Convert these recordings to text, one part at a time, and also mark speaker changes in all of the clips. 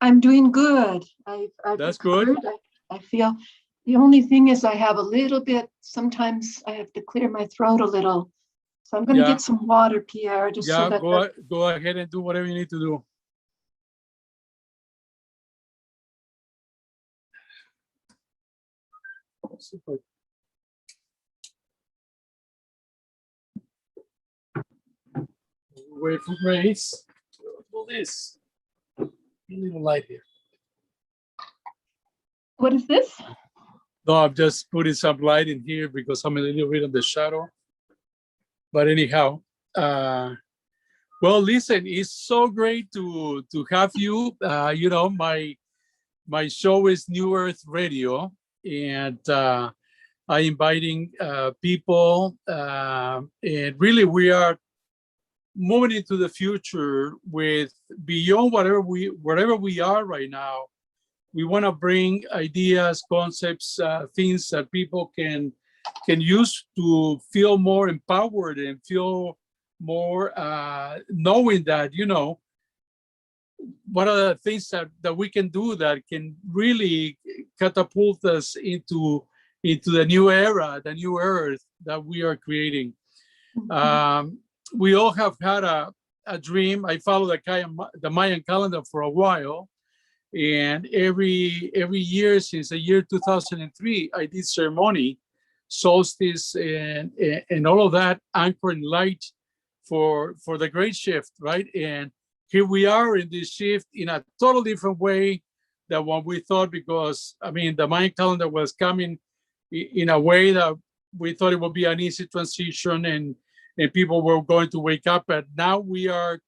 Speaker 1: I'm doing good. I've
Speaker 2: That's
Speaker 1: recovered.
Speaker 2: good.
Speaker 1: I feel the only thing is I have a little bit, sometimes I have to clear my throat a little. So I'm going to
Speaker 2: Yeah.
Speaker 1: get some water, Pierre, just so
Speaker 2: Yeah,
Speaker 1: that.
Speaker 2: go ahead and do whatever you need to do. Super. Wait for Grace. Do this. A little light here.
Speaker 1: What is this?
Speaker 2: No, I'm just putting some light in here because I'm a little bit in the shadow. But anyhow, well, listen, it's so great to have you. You know, my show is New Earth Radio, and I'm inviting people, and really we are moving into the future with beyond wherever we are right now. We want to bring ideas, concepts, things that people can use to feel more empowered and feel more knowing that, you know, what are the things that we can do that can really catapult us into the new era, the new earth that we are creating. We all have had a dream. I follow the Mayan calendar for a while, and every year since the year 2003, I did ceremony, solstice, and all of that, anchoring light for the great shift, right? And here we are in this shift in a totally different way than what we thought, because I mean the Mayan calendar was coming in a way that we thought it would be an easy transition, and people were going to wake up. But now we are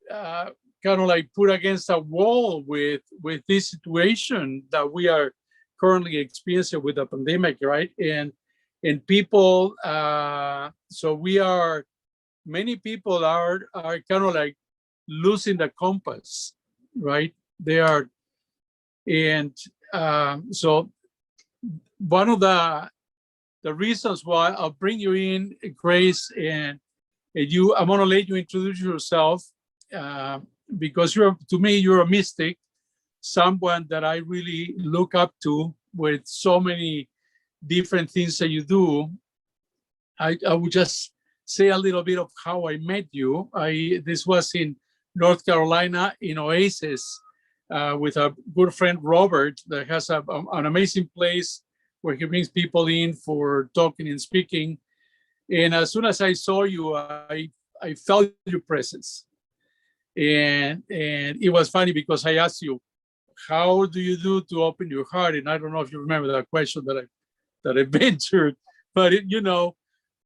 Speaker 2: kind of like put against a wall with this situation that we are currently experiencing with the pandemic, right? And people, so many people are kind of like losing the compass, right? They are, and so one of the reasons why I'll bring you in, Grace, and you, I'm gonna let you introduce yourself, because to me, you're a mystic, someone that I really look up to with so many different things that you do. I would just say a little bit of how I met you. This was in North Carolina, in Oasis, with a good friend, Robert, that has an amazing place where he brings people in for talking and speaking. And as soon as I saw you, I felt your presence. And it was funny because I asked you, how do you do to open your heart? And I don't know if you remember that question that I ventured, but you know,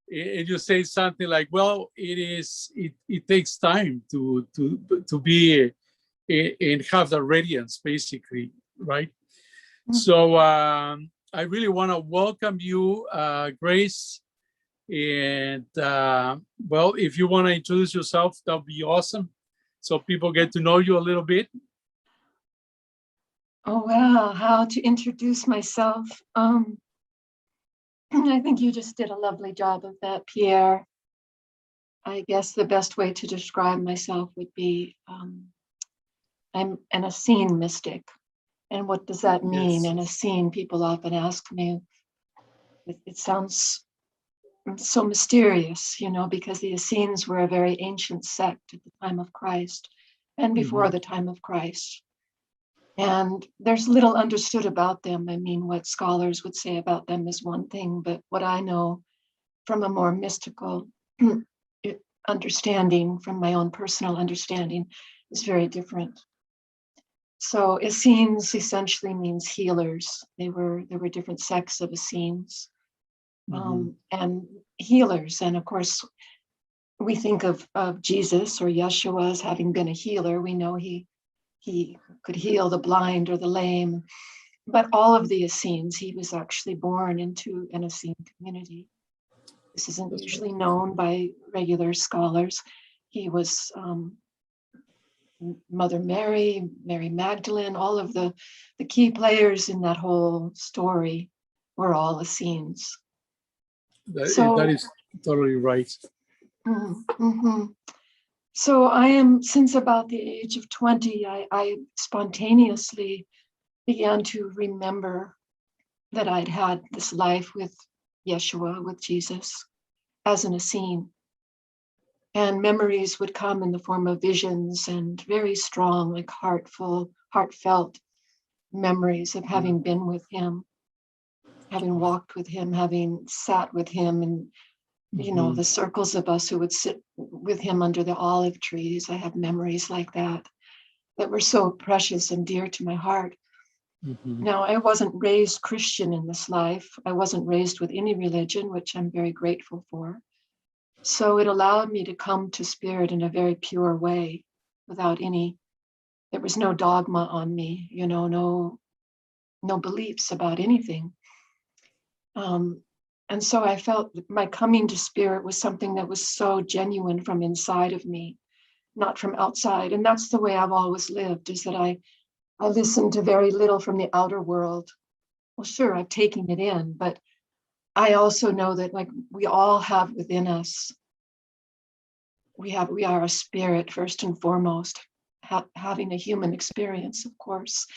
Speaker 2: and you say something like, well, it takes time to be and have the radiance, basically, right? So I really want to welcome you, Grace. And well, if you want to introduce yourself, that would be awesome, so people get to know you a little bit.
Speaker 1: Oh, well, how to introduce myself. I think you just did a lovely job of that, Pierre. I guess the best way to describe myself would be I'm an Essene mystic. And what does that mean?
Speaker 2: Yes.
Speaker 1: An Essene, people often ask me, it sounds so mysterious, you know, because the Essenes were a very ancient sect at the time of Christ and before the time of Christ. And there's little understood about them. I mean, what scholars would say about them is one thing, but what I know from a more mystical understanding, from my own personal understanding, is very different. So Essenes essentially means healers. There were different sects of Essenes, and healers. And of course, we think of Jesus or Yeshua as having been a healer. We know he could heal the blind or the lame, but all of the Essenes, he was actually born into an Essene community. This isn't usually known by regular scholars. He was Mother Mary, Mary Magdalene, all of the key players in that whole story were all Essenes.
Speaker 2: That is totally right.
Speaker 1: So I am, since about the age of 20, I spontaneously began to remember that I'd had this life with Yeshua, with Jesus, as an Essene. And memories would come in the form of visions and very strong, like heartfelt memories of having been with him, having walked with him, having sat with him, and the circles of us who would sit with him under the olive trees. I have memories like that were so precious and dear to my heart. Now, I wasn't raised Christian in this life. I wasn't raised with any religion, which I'm very grateful for. So it allowed me to come to Spirit in a very pure way, without there was no dogma on me, no beliefs about anything. And so I felt that my coming to Spirit was something that was so genuine from inside of me, not from outside. And that's the way I've always lived, is that I listen to very little from the outer world. Well, sure, I've taken it in, but I also know that, like, we all have within us, we are a spirit first and foremost, having a human experience, of course.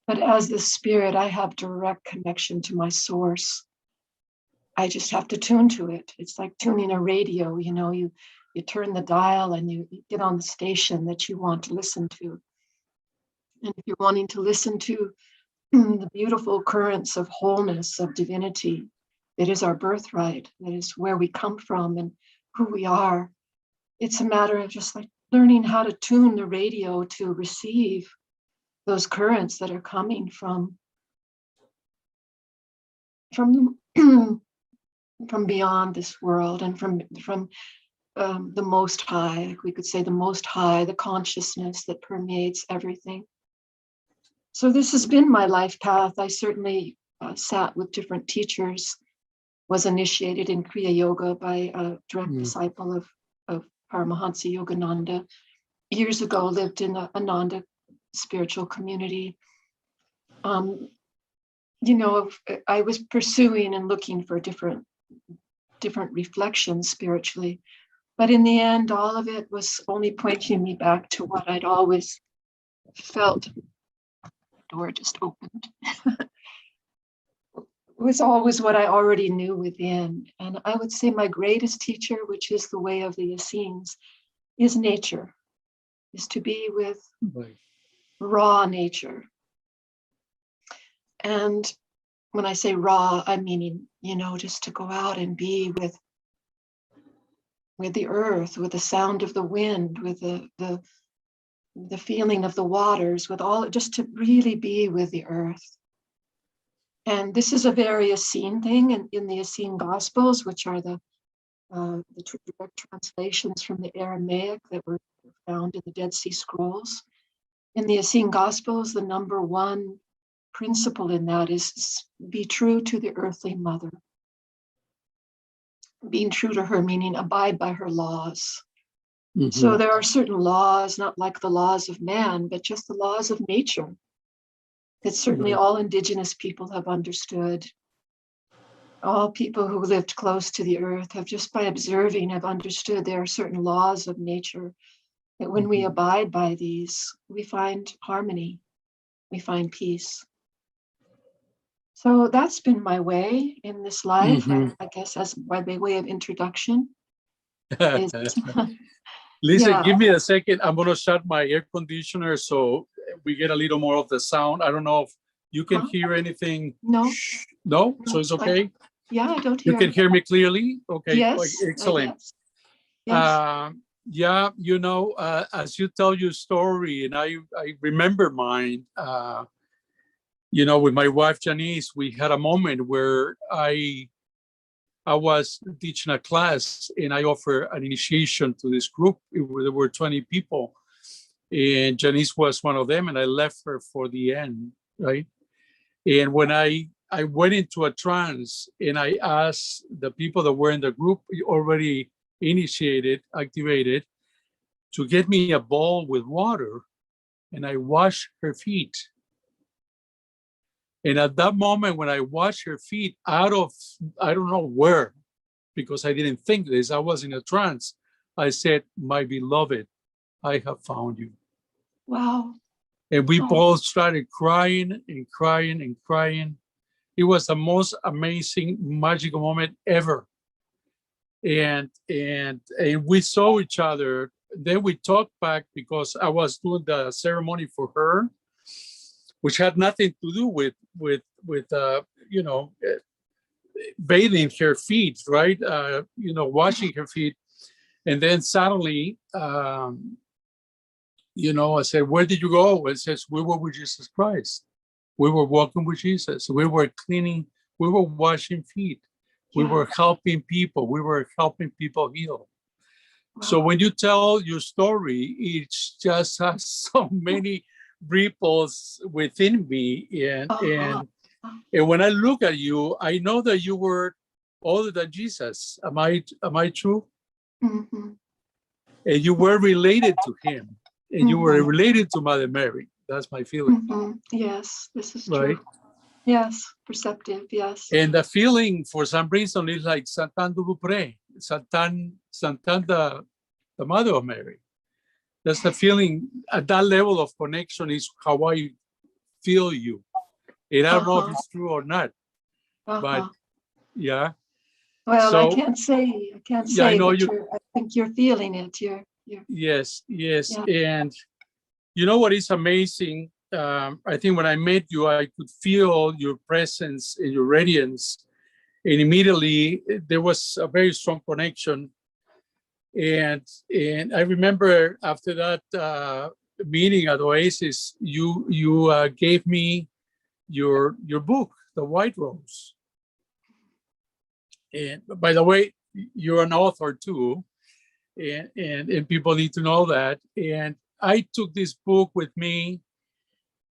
Speaker 1: But as the spirit, I have direct connection to my source. I just have to tune to it. It's like tuning a radio, you turn the dial and you get on the station that you want to listen to. And if you're wanting to listen to the beautiful currents of wholeness, of divinity, it is our birthright, that is where we come from and who we are. It's a matter of just like learning how to tune the radio to receive those currents that are coming from beyond this world, and from the Most High. Like we could say the Most High, the consciousness that permeates everything. So this has been my life path. I certainly sat with different teachers, was initiated in Kriya Yoga by a direct disciple of Paramahansa Yogananda. Years ago, lived in the Ananda spiritual community. I was pursuing and looking for different reflections spiritually. But in the end, all of it was only pointing me back to what I'd always felt. The door just opened. It was always what I already knew within. And I would say my greatest teacher, which is the way of the Essenes, is nature, is to be with raw nature. And when I say raw, I'm meaning, just to go out and be with the earth, with the sound of the wind, with the feeling of the waters, with all, just to really be with the earth. And this is a very Essene thing in the Essene Gospels, which are the direct translations from the Aramaic that were found in the Dead Sea Scrolls. In the Essene Gospels, the number one principle in that is be true to the earthly mother. Being true to her, meaning abide by her laws. So there are certain laws, not like the laws of man, but just the laws of nature, that certainly all indigenous people have understood. All people who lived close to the earth have, just by observing, have understood there are certain laws of nature that when we abide by these, we find harmony, we find peace. So that's been my way in this life, I guess, as by way of introduction.
Speaker 2: Listen, give me a second. I'm going to shut my air conditioner so we get a little more of the sound. I don't know if you can hear anything.
Speaker 1: No.
Speaker 2: No? So it's okay?
Speaker 1: I don't hear.
Speaker 2: You can hear me clearly? Okay,
Speaker 1: yes,
Speaker 2: excellent.
Speaker 1: Yes.
Speaker 2: As you tell your story, and I remember mine, with my wife, Janice, we had a moment where I was teaching a class and I offered an initiation to this group. There were 20 people and Janice was one of them, and I left her for the end, right? And when I went into a trance and I asked the people that were in the group already activated, to get me a bowl with water, and I washed her feet. And at that moment, when I washed her feet out of, I don't know where, because I didn't think this, I was in a trance, I said, my beloved, I have found you.
Speaker 1: Wow.
Speaker 2: And we
Speaker 1: Oh.
Speaker 2: both started crying and crying and crying. It was the most amazing, magical moment ever. And we saw each other. Then we talked back because I was doing the ceremony for her, which had nothing to do with bathing her feet, right? Washing her feet. And then suddenly, I said, "Where did you go?" It says, "We were with Jesus Christ. We were walking with Jesus. We were cleaning. We were washing feet. We were helping people. We were helping people heal." Wow. So when you tell your story, it just has so many ripples within me. And when I look at you, I know that you were older than Jesus. Am I true?
Speaker 1: Mm-hmm.
Speaker 2: And you were related to him, and you were related to Mother Mary. That's my feeling.
Speaker 1: Mm-hmm. Yes, this is
Speaker 2: right?
Speaker 1: true. Yes, perceptive, yes.
Speaker 2: And the feeling, for some reason, is like Santan Dubupré, Santan, the mother of Mary. That's the feeling. At that level of connection is how I feel you. And I don't know if it's true or not, but yeah.
Speaker 1: Well,
Speaker 2: so,
Speaker 1: I can't say,
Speaker 2: I know
Speaker 1: but I think you're feeling it. You're
Speaker 2: Yes.
Speaker 1: Yeah.
Speaker 2: And you know what is amazing? I think when I met you, I could feel your presence and your radiance. And immediately there was a very strong connection. And I remember after that meeting at Oasis, you gave me your book, The White Rose. And by the way, you're an author too, and people need to know that. And I took this book with me,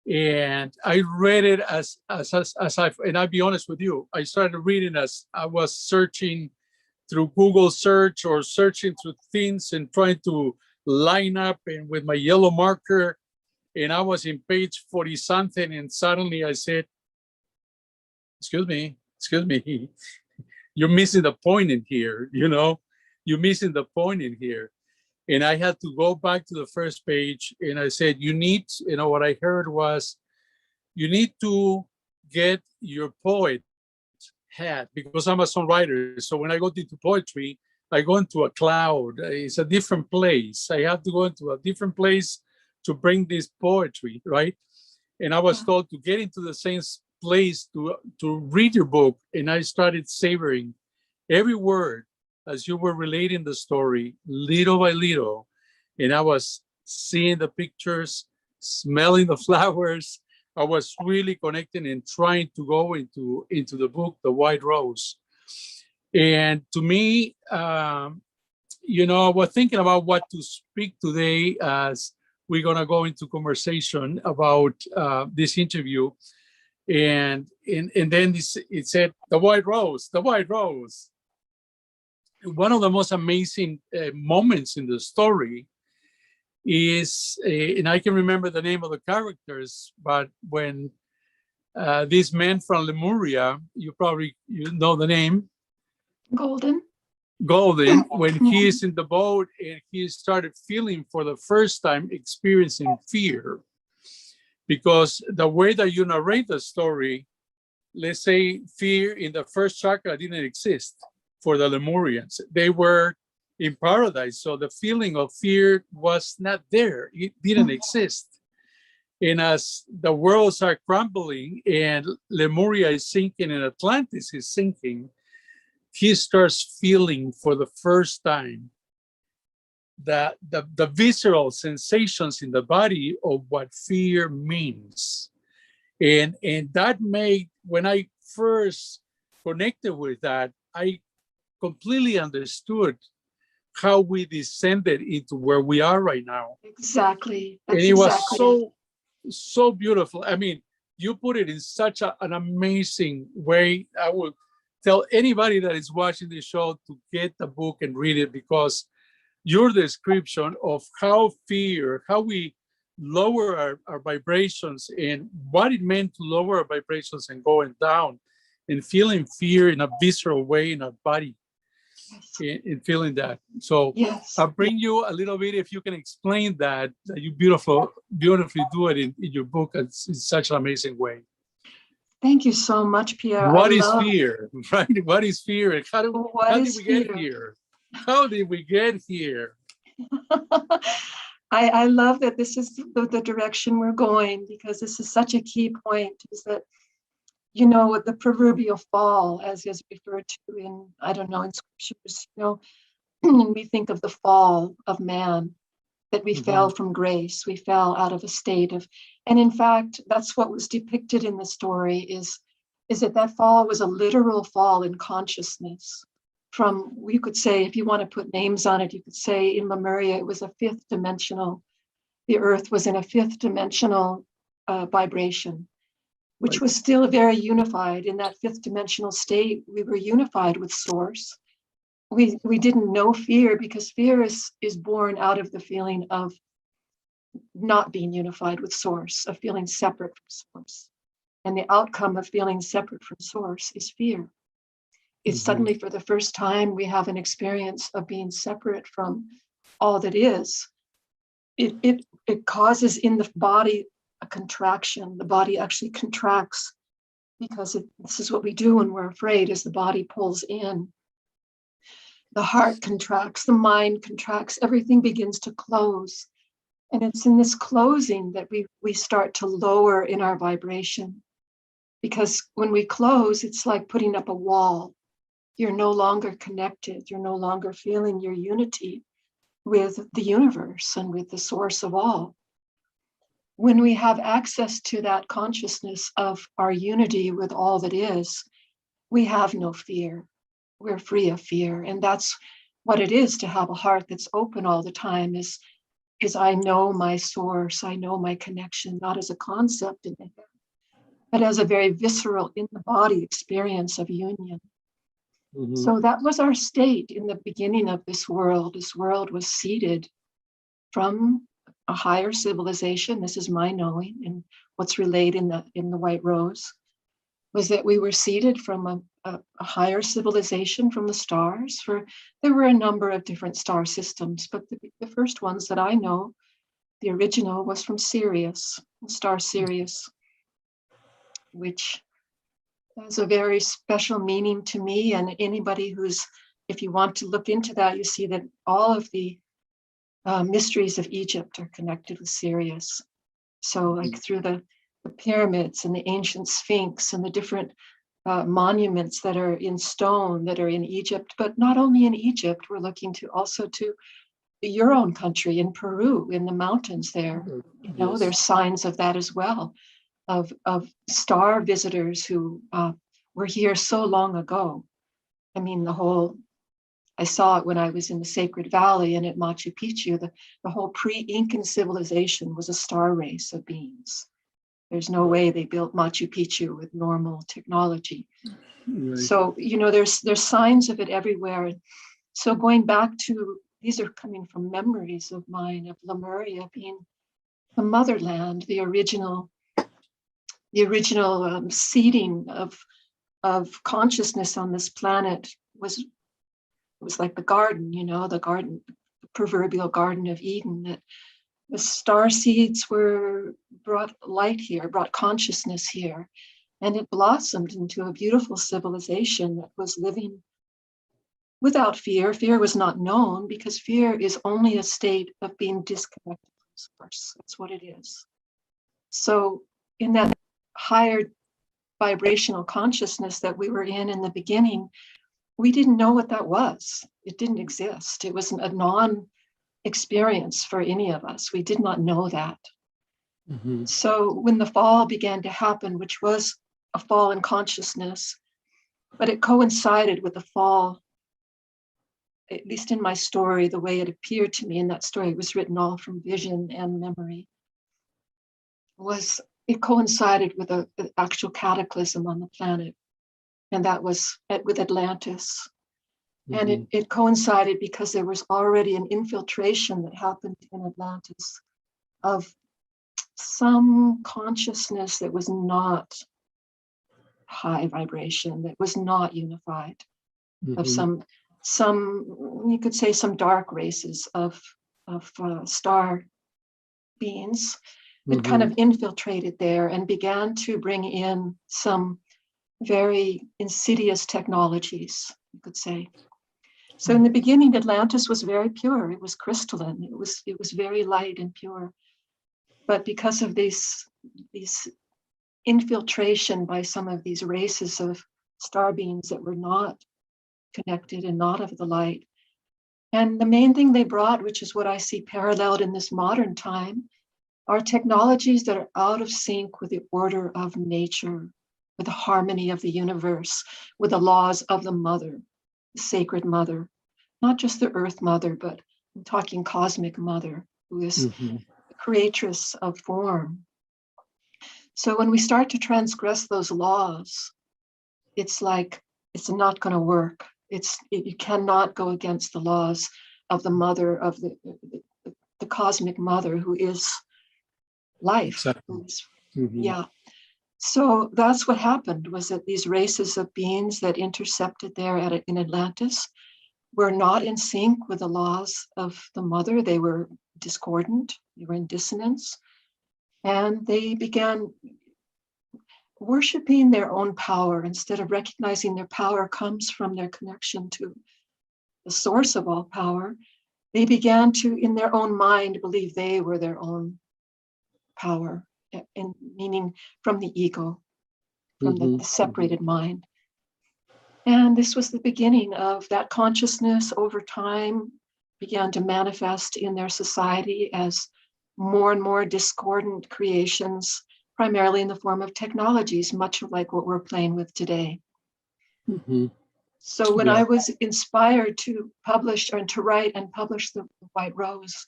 Speaker 2: and I read it as and I'll be honest with you, I started reading as I was searching through Google search or searching through things and trying to line up and with my yellow marker. And I was in page 40 something, and suddenly I said, excuse me, you're missing the point in here, you're missing the point in here. And I had to go back to the first page, and I said, what I heard was, you need to get your poet hat, because I'm a songwriter. So when I go into poetry, I go into a cloud. It's a different place. I have to go into a different place to bring this poetry, right? And I was told to get into the same place to read your book. And I started savoring every word as you were relating the story little by little. And I was seeing the pictures, smelling the flowers. I was really connecting and trying to go into the book, The White Rose. And to me, I was thinking about what to speak today as we're going to go into conversation about this interview. And then it said, The White Rose, The White Rose. One of the most amazing moments in the story is, and I can remember the name of the characters, but when this man from Lemuria, you know the name.
Speaker 1: Golden,
Speaker 2: when he is in the boat and he started feeling for the first time, experiencing fear. Because the way that you narrate the story, let's say fear in the first chakra didn't exist for the Lemurians. They were in paradise, so the feeling of fear was not there. It didn't exist. And as the worlds are crumbling and Lemuria is sinking and Atlantis is sinking, he starts feeling for the first time the visceral sensations in the body of what fear means. And that made, when I first connected with that, I completely understood how we descended into where we are right now.
Speaker 1: Exactly.
Speaker 2: And it was so beautiful. I mean, you put it in such an amazing way. I would tell anybody that is watching the show to get the book and read it, because your description of how we lower our vibrations and what it meant to lower our vibrations and going down and feeling fear in a visceral way in our body. in feeling that. So
Speaker 1: Yes.
Speaker 2: I'll bring you a little bit, if you can explain that you beautifully do it in your book. It's in such an amazing way.
Speaker 1: Thank you so much, Pierre.
Speaker 2: What is fear, right? What is fear? And how did we get here? How did we get here?
Speaker 1: I love that this is the direction we're going, because this is such a key point, is that, you know, the proverbial fall, as is referred to in, I don't know, in scriptures, you know, when we think of the fall of man, that we fell from grace, we fell out of a state of, and in fact, that's what was depicted in the story, is that fall was a literal fall in consciousness. From, we could say, if you want to put names on it, you could say in Lemuria, it was a fifth dimensional, the earth was in a fifth dimensional vibration, which was still very unified. In that fifth dimensional state, we were unified with source. We didn't know fear, because fear is born out of the feeling of not being unified with source, of feeling separate from source. And the outcome of feeling separate from source is fear. It's suddenly, for the first time, we have an experience of being separate from all that is. It causes in the body a contraction. The body actually contracts, because this is what we do when we're afraid, is the body pulls in. The heart contracts, the mind contracts, everything begins to close. And it's in this closing that we start to lower in our vibration. Because when we close, it's like putting up a wall. You're no longer connected. You're no longer feeling your unity with the universe and with the source of all. When we have access to that consciousness of our unity with all that is, we have no fear. We're free of fear. And that's what it is to have a heart that's open all the time, is I know my source, I know my connection, not as a concept in the head, but as a very visceral, in the body experience of union. So that was our state in the beginning of this world. This world was seeded from a higher civilization. This is my knowing, and what's relayed in the White Rose, was that we were seeded from a higher civilization from the stars. There were a number of different star systems, but the first ones that I know, the original, was from Sirius, star Sirius, which has a very special meaning to me. And anybody if you want to look into that, you see that all of the mysteries of Egypt are connected with Sirius. So like through the pyramids and the ancient Sphinx and the different monuments that are in stone that are in Egypt, but not only in Egypt, we're looking also to your own country in Peru, in the mountains there. You know, there's signs of that as well, of star visitors who were here so long ago. I mean, I saw it when I was in the Sacred Valley and at Machu Picchu. The whole pre-Incan civilization was a star race of beings. There's no way they built Machu Picchu with normal technology. Right. So, you know, there's signs of it everywhere. So going back to, these are coming from memories of mine, of Lemuria being the motherland, the original seeding of consciousness on this planet was like the garden, you know, the proverbial Garden of Eden, that the star seeds brought light here, brought consciousness here, and it blossomed into a beautiful civilization that was living without fear. Fear was not known, because fear is only a state of being disconnected from source. That's what it is. So in that higher vibrational consciousness that we were in the beginning, we didn't know what that was. It didn't exist. It was a non-experience for any of us. We did not know that. So when the fall began to happen, which was a fall in consciousness, but it coincided with the fall, at least in my story, the way it appeared to me in that story, it was written all from vision and memory, it coincided with an actual cataclysm on the planet. And that was with Atlantis. And it coincided because there was already an infiltration that happened in Atlantis of some consciousness that was not high vibration, that was not unified, of some some, you could say, some dark races of star beings that kind of infiltrated there and began to bring in some very insidious technologies, you could say. So in the beginning, Atlantis was very pure. It was crystalline. It was very light and pure. But because of these infiltration by some of these races of star beings that were not connected and not of the light. And the main thing they brought, which is what I see paralleled in this modern time, are technologies that are out of sync with the order of nature, with the harmony of the universe, with the laws of the mother, the sacred mother, not just the earth mother, but I'm talking cosmic mother, who is the creatress of form. So when we start to transgress those laws, it's like, it's not going to work. You cannot go against the laws of the mother, of the cosmic mother, who is life.
Speaker 2: Exactly.
Speaker 1: Yeah. So that's what happened, was that these races of beings that intercepted there in Atlantis were not in sync with the laws of the mother. They were discordant, they were in dissonance, and they began worshiping their own power instead of recognizing their power comes from their connection to the source of all power. They began to, in their own mind, believe they were their own power, meaning from the ego, from the separated mind. And this was the beginning of that consciousness over time began to manifest in their society as more and more discordant creations, primarily in the form of technologies, much like what we're playing with today. So when I was inspired to publish and to write and publish The White Rose,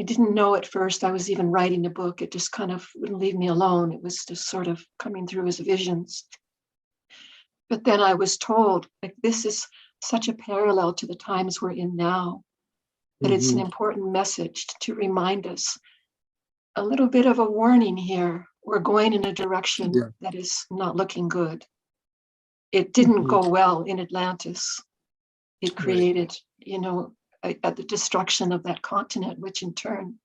Speaker 1: I didn't know at first I was even writing a book. It just kind of wouldn't leave me alone. It was just sort of coming through as visions. But then I was told, like, this is such a parallel to the times we're in now, that it's an important message to remind us a little bit of a warning here. We're going in a direction that is not looking good. It didn't go well in Atlantis. It created, the destruction of that continent, which in turn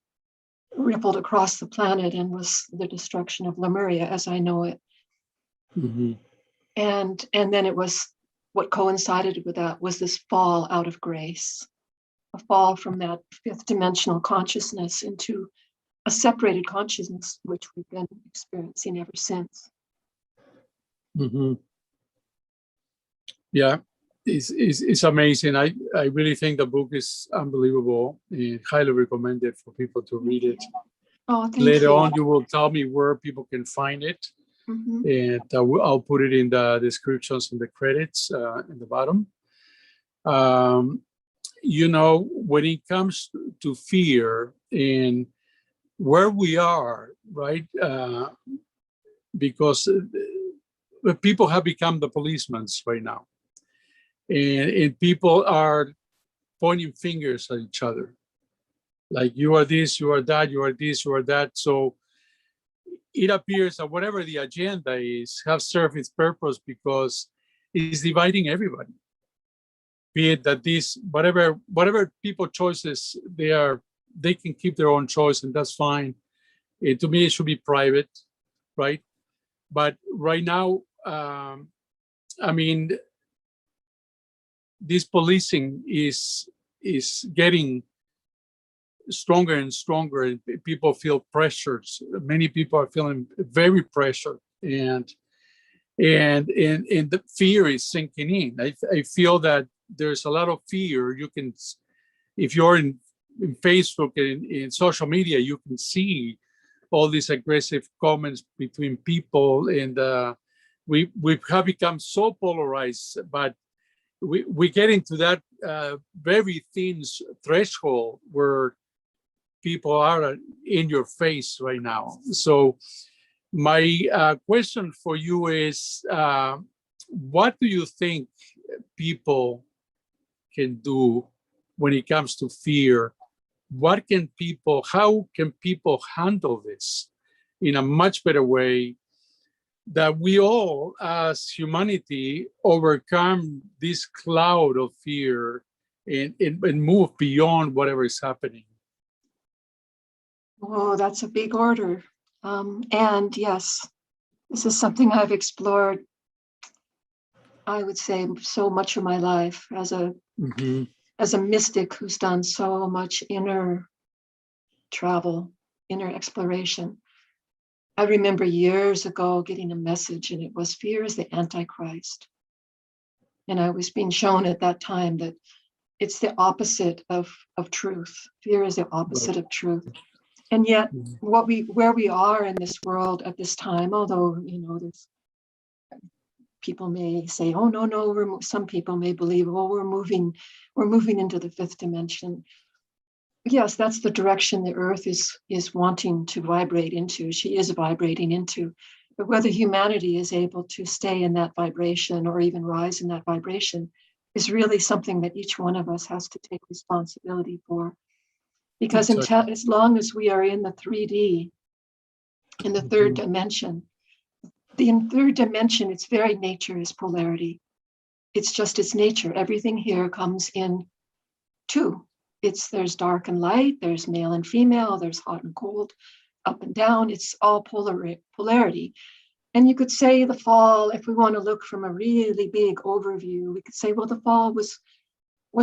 Speaker 1: rippled across the planet and was the destruction of Lemuria as I know it. And then it was, what coincided with that was this fall out of grace, a fall from that fifth dimensional consciousness into a separated consciousness, which we've been experiencing ever since.
Speaker 2: Yeah, it's amazing. I really think the book is unbelievable and highly recommended for people to read it.
Speaker 1: Oh, thank
Speaker 2: Later
Speaker 1: you.
Speaker 2: on, you will tell me where people can find it. And I'll put it in the descriptions and the credits in the bottom. When it comes to fear and where we are, right? Because people have become the policemen right now. And people are pointing fingers at each other. Like, you are this, you are that, you are this, you are that. So it appears that whatever the agenda is has served its purpose, because it's dividing everybody. Be it that whatever people choices they can keep their own choice, and that's fine. To me, it should be private, right? But right now, this policing is getting stronger and stronger, and people feel pressured. Many people are feeling very pressured, and the fear is sinking in. I feel that there's a lot of fear. You can, if you're in Facebook and in social media, you can see all these aggressive comments between people, and we have become so polarized. But we get into that very thin threshold where people are in your face right now. So my question for you is, what do you think people can do when it comes to fear? How can people handle this in a much better way that we all, as humanity, overcome this cloud of fear and move beyond whatever is happening.
Speaker 1: Oh, that's a big order. And yes, this is something I've explored, I would say, so much of my life as a mystic who's done so much inner travel, inner exploration. I remember years ago getting a message, and it was fear is the Antichrist. And I was being shown at that time that it's the opposite of truth. Fear is the opposite of truth. And yet where we are in this world at this time, although, there's people may say, oh, no, some people may believe, oh, we're moving into the fifth dimension. Yes, that's the direction the earth is wanting to vibrate into. She is vibrating into. But whether humanity is able to stay in that vibration or even rise in that vibration is really something that each one of us has to take responsibility for. Because as long as we are in the 3D, in the third dimension, in third dimension, its very nature is polarity. It's just its nature. Everything here comes in two. There's dark and light, there's male and female, there's hot and cold, up and down. It's all polarity. And you could say the fall, if we want to look from a really big overview, we could say, well, the fall was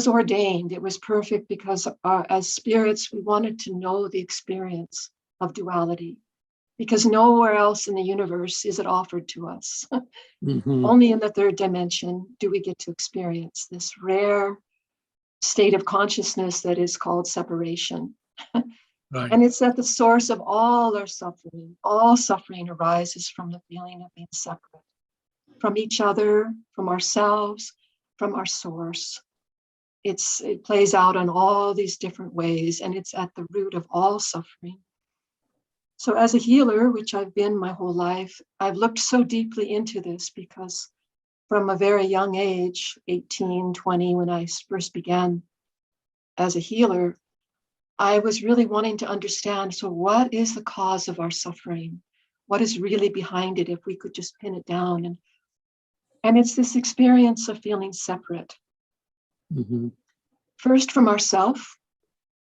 Speaker 1: ordained. It was perfect because as spirits, we wanted to know the experience of duality, because nowhere else in the universe is it offered to us. Only in the third dimension do we get to experience this rare state of consciousness that is called separation.
Speaker 2: Right.
Speaker 1: And it's at the source of all our suffering. All suffering arises from the feeling of being separate from each other, from ourselves, from our source. It plays out in all these different ways, and it's at the root of all suffering. So as a healer, which I've been my whole life, I've looked so deeply into this because from a very young age, 18, 20, when I first began as a healer, I was really wanting to understand, so what is the cause of our suffering? What is really behind it if we could just pin it down? And it's this experience of feeling separate. First from ourself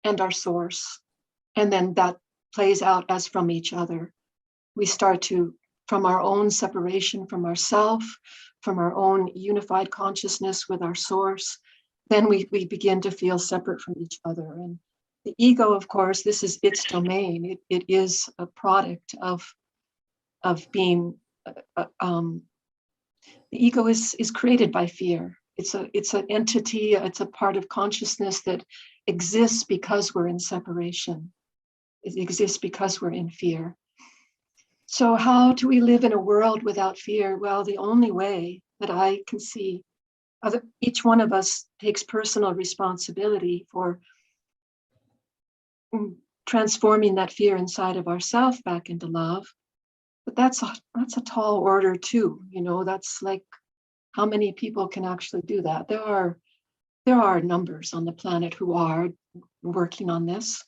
Speaker 1: and our source, and then that plays out as from each other. We start to, from our own separation from ourself, from our own unified consciousness with our source, then we begin to feel separate from each other. And the ego, of course, this is its domain. It is a product of being, the ego is created by fear. It's an entity, it's a part of consciousness that exists because we're in separation. It exists because we're in fear. So how do we live in a world without fear? Well, the only way that I can see, each one of us takes personal responsibility for transforming that fear inside of ourselves back into love. But that's a tall order too. That's like, how many people can actually do that? There are numbers on the planet who are working on this.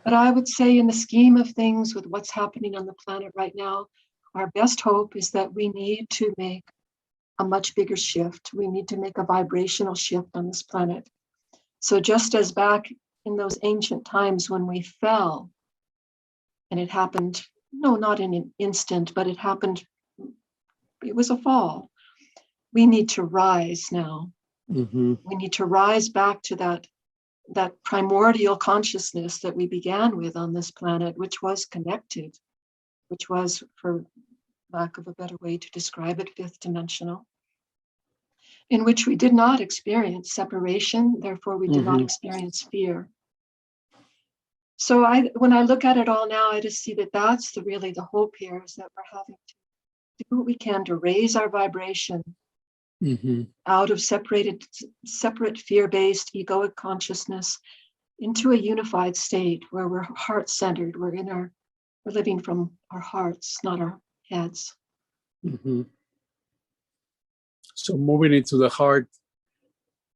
Speaker 1: But I would say in the scheme of things with what's happening on the planet right now, our best hope is that we need to make a much bigger shift. We need to make a vibrational shift on this planet. So just as back in those ancient times when we fell, and it happened, no, not in an instant, but it was a fall. We need to rise now. We need to rise back to that primordial consciousness that we began with on this planet, which was connected, which was, for lack of a better way to describe it, fifth dimensional, in which we did not experience separation, therefore we did not experience fear. So when I look at it all now, I just see that that's really the hope here, is that we're having to do what we can to raise our vibration out of separate fear-based egoic consciousness into a unified state where we're heart-centered. We're living from our hearts, not our heads.
Speaker 2: So moving into the heart,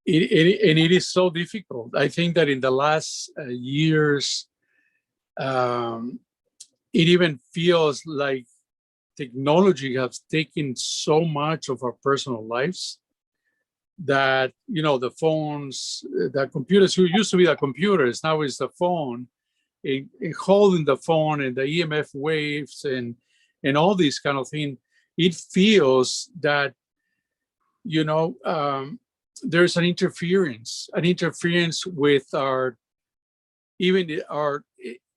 Speaker 2: it is so difficult. I think that in the last years, it even feels like technology has taken so much of our personal lives that, the phones, the computers, who used to be the computers, now is the phone, and holding the phone and the EMF waves and all these kind of things. It feels that, there's an interference with our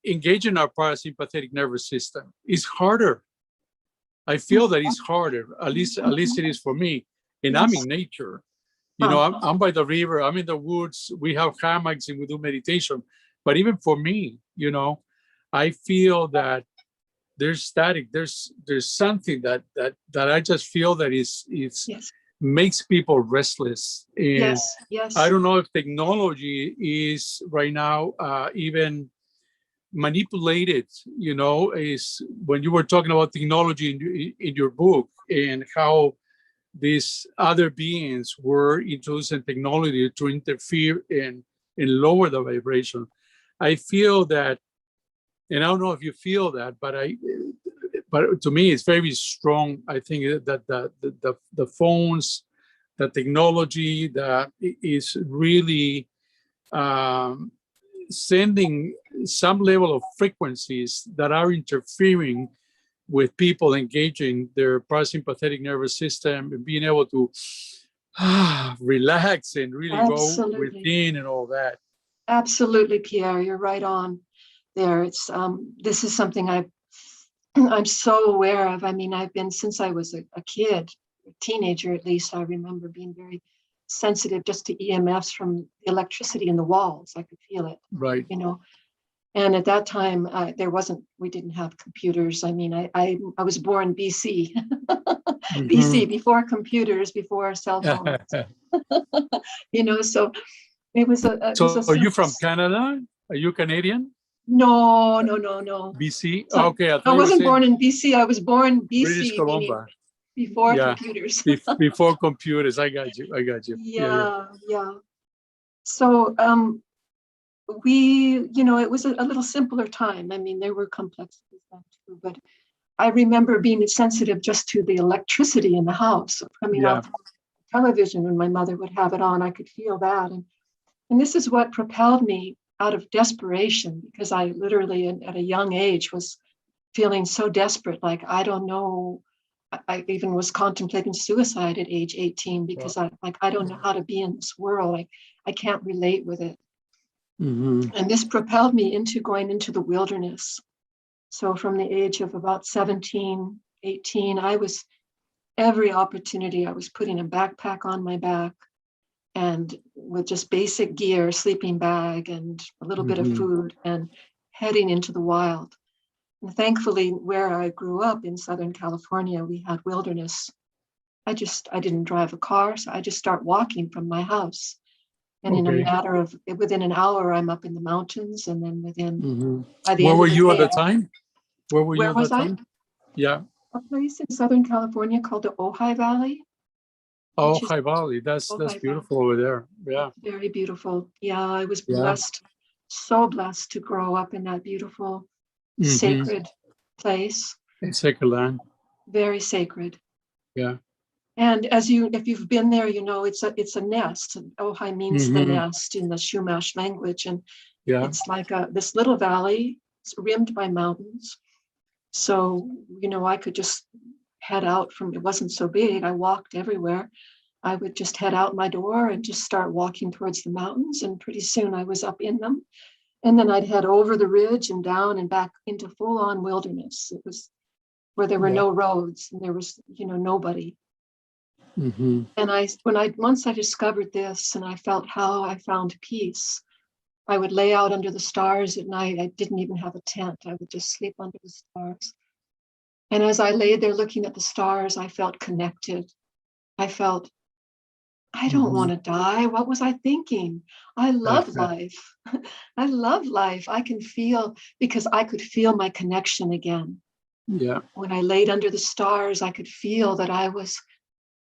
Speaker 2: engaging our parasympathetic nervous system. It's harder. I feel that it's harder. At least it is for me. And I'm in nature. I'm by the river. I'm in the woods. We have hammocks and we do meditation. But even for me, I feel that there's static. There's something that I just feel that is makes people restless. And
Speaker 1: yes.
Speaker 2: I don't know if technology is right now even manipulated, is when you were talking about technology in your book and how these other beings were introducing technology to interfere and lower the vibration. I feel that, and I don't know if you feel that, but to me it's very strong. I think that the phones, the technology that is really sending some level of frequencies that are interfering with people engaging their parasympathetic nervous system and being able to relax and really go within and all that.
Speaker 1: Absolutely, Pierre, you're right on there. It's this is something I'm so aware of. I mean, I've been since I was a kid, a teenager at least. I remember being very sensitive just to EMFs from the electricity in the walls. I could feel it,
Speaker 2: right?
Speaker 1: And at that time, we didn't have computers. I mean, I was born BC, BC, before computers, before cell phones. So it was
Speaker 2: So are you from Canada? Are you Canadian?
Speaker 1: No.
Speaker 2: BC?
Speaker 1: So
Speaker 2: okay.
Speaker 1: I wasn't born in BC. I was born BC,
Speaker 2: British Columbia.
Speaker 1: Before computers.
Speaker 2: Before computers. I got you.
Speaker 1: Yeah. So it was a little simpler time. I mean, there were complexities then too, but I remember being sensitive just to the electricity in the house coming off television when my mother would have it on. I could feel that. And this is what propelled me out of desperation, because I literally at a young age was feeling so desperate. Like, I don't know, I even was contemplating suicide at age 18 because I don't know how to be in this world. I can't relate with it.
Speaker 2: Mm-hmm.
Speaker 1: And this propelled me into going into the wilderness. So from the age of about 17, 18, every opportunity, I was putting a backpack on my back and with just basic gear, sleeping bag and a little bit of food, and heading into the wild. And thankfully, where I grew up in Southern California, we had wilderness. I didn't drive a car, so I just start walking from my house. And in a matter of, within an hour, I'm up in the mountains. And then by the
Speaker 2: Where
Speaker 1: end
Speaker 2: were
Speaker 1: of the
Speaker 2: you
Speaker 1: day,
Speaker 2: at the time? Where were you at
Speaker 1: was
Speaker 2: the
Speaker 1: I?
Speaker 2: time? Yeah.
Speaker 1: A place in Southern California called the Ojai Valley.
Speaker 2: Ojai Valley. That's beautiful over there. Yeah.
Speaker 1: It's very beautiful. Yeah, I was blessed, so blessed to grow up in that beautiful, sacred place.
Speaker 2: Sacred land.
Speaker 1: Very sacred.
Speaker 2: Yeah.
Speaker 1: And if you've been there, it's a nest. Ojai means the nest in the Chumash language, and it's like this little valley. It's rimmed by mountains. So I could just head out from. It wasn't so big. I walked everywhere. I would just head out my door and just start walking towards the mountains, and pretty soon I was up in them. And then I'd head over the ridge and down and back into full-on wilderness. It was where there were no roads and there was nobody. And once I discovered this and I felt how I found peace, I would lay out under the stars at night. I didn't even have a tent. I would just sleep under the stars. And as I lay there looking at the stars, I felt connected. I felt, I don't want to die. What was I thinking? I love life. I love life. I can feel, because I could feel my connection again.
Speaker 2: Yeah.
Speaker 1: When I laid under the stars, I could feel that I was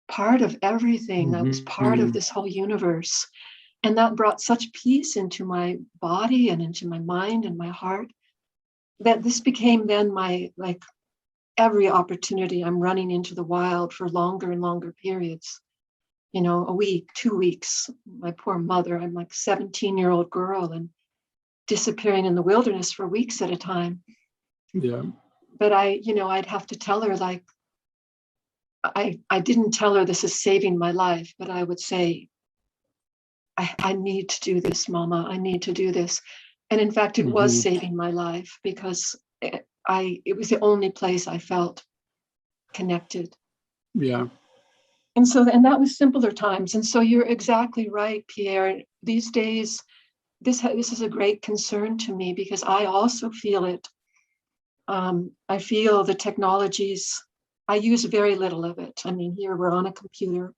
Speaker 1: part of everything. I was part of this whole universe. And that brought such peace into my body and into my mind and my heart that this became then my every opportunity, I'm running into the wild for longer and longer periods. You know, a week, 2 weeks. My poor mother, I'm like 17-year-old girl and disappearing in the wilderness for weeks at a time.
Speaker 2: Yeah.
Speaker 1: But I'd have to tell her, like, I didn't tell her this is saving my life, but I would say, I need to do this, Mama. I need to do this. And in fact, it was saving my life, because it was the only place I felt connected.
Speaker 2: Yeah.
Speaker 1: And that was simpler times. And so you're exactly right, Pierre. These days, this is a great concern to me, because I also feel it. I feel the technologies. I use very little of it. I mean, here we're on a computer.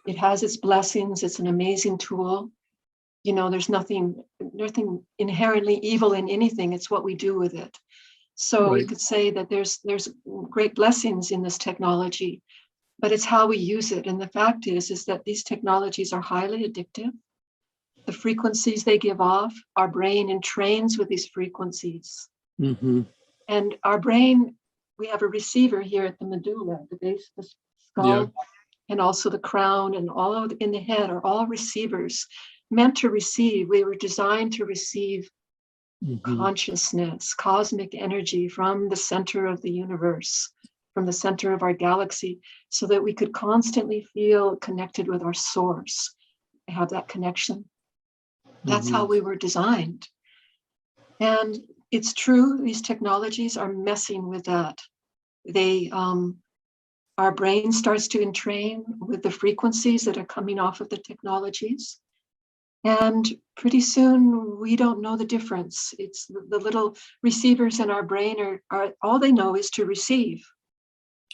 Speaker 1: It has its blessings. It's an amazing tool. You know, there's nothing inherently evil in anything. It's what we do with it. So
Speaker 2: Right.
Speaker 1: you could say that there's great blessings in this technology, but it's how we use it. And the fact is that these technologies are highly addictive. The frequencies they give off, our brain entrains with these frequencies. And our brain, we have a receiver here at the medulla, the base of the skull, and also the crown, and all in the head are all receivers meant to receive. We were designed to receive consciousness, cosmic energy from the center of the universe, from the center of our galaxy, so that we could constantly feel connected with our source, have that connection. That's how we were designed. And it's true, these technologies are messing with that. Our brain starts to entrain with the frequencies that are coming off of the technologies. And pretty soon we don't know the difference. It's the little receivers in our brain are all they know is to receive.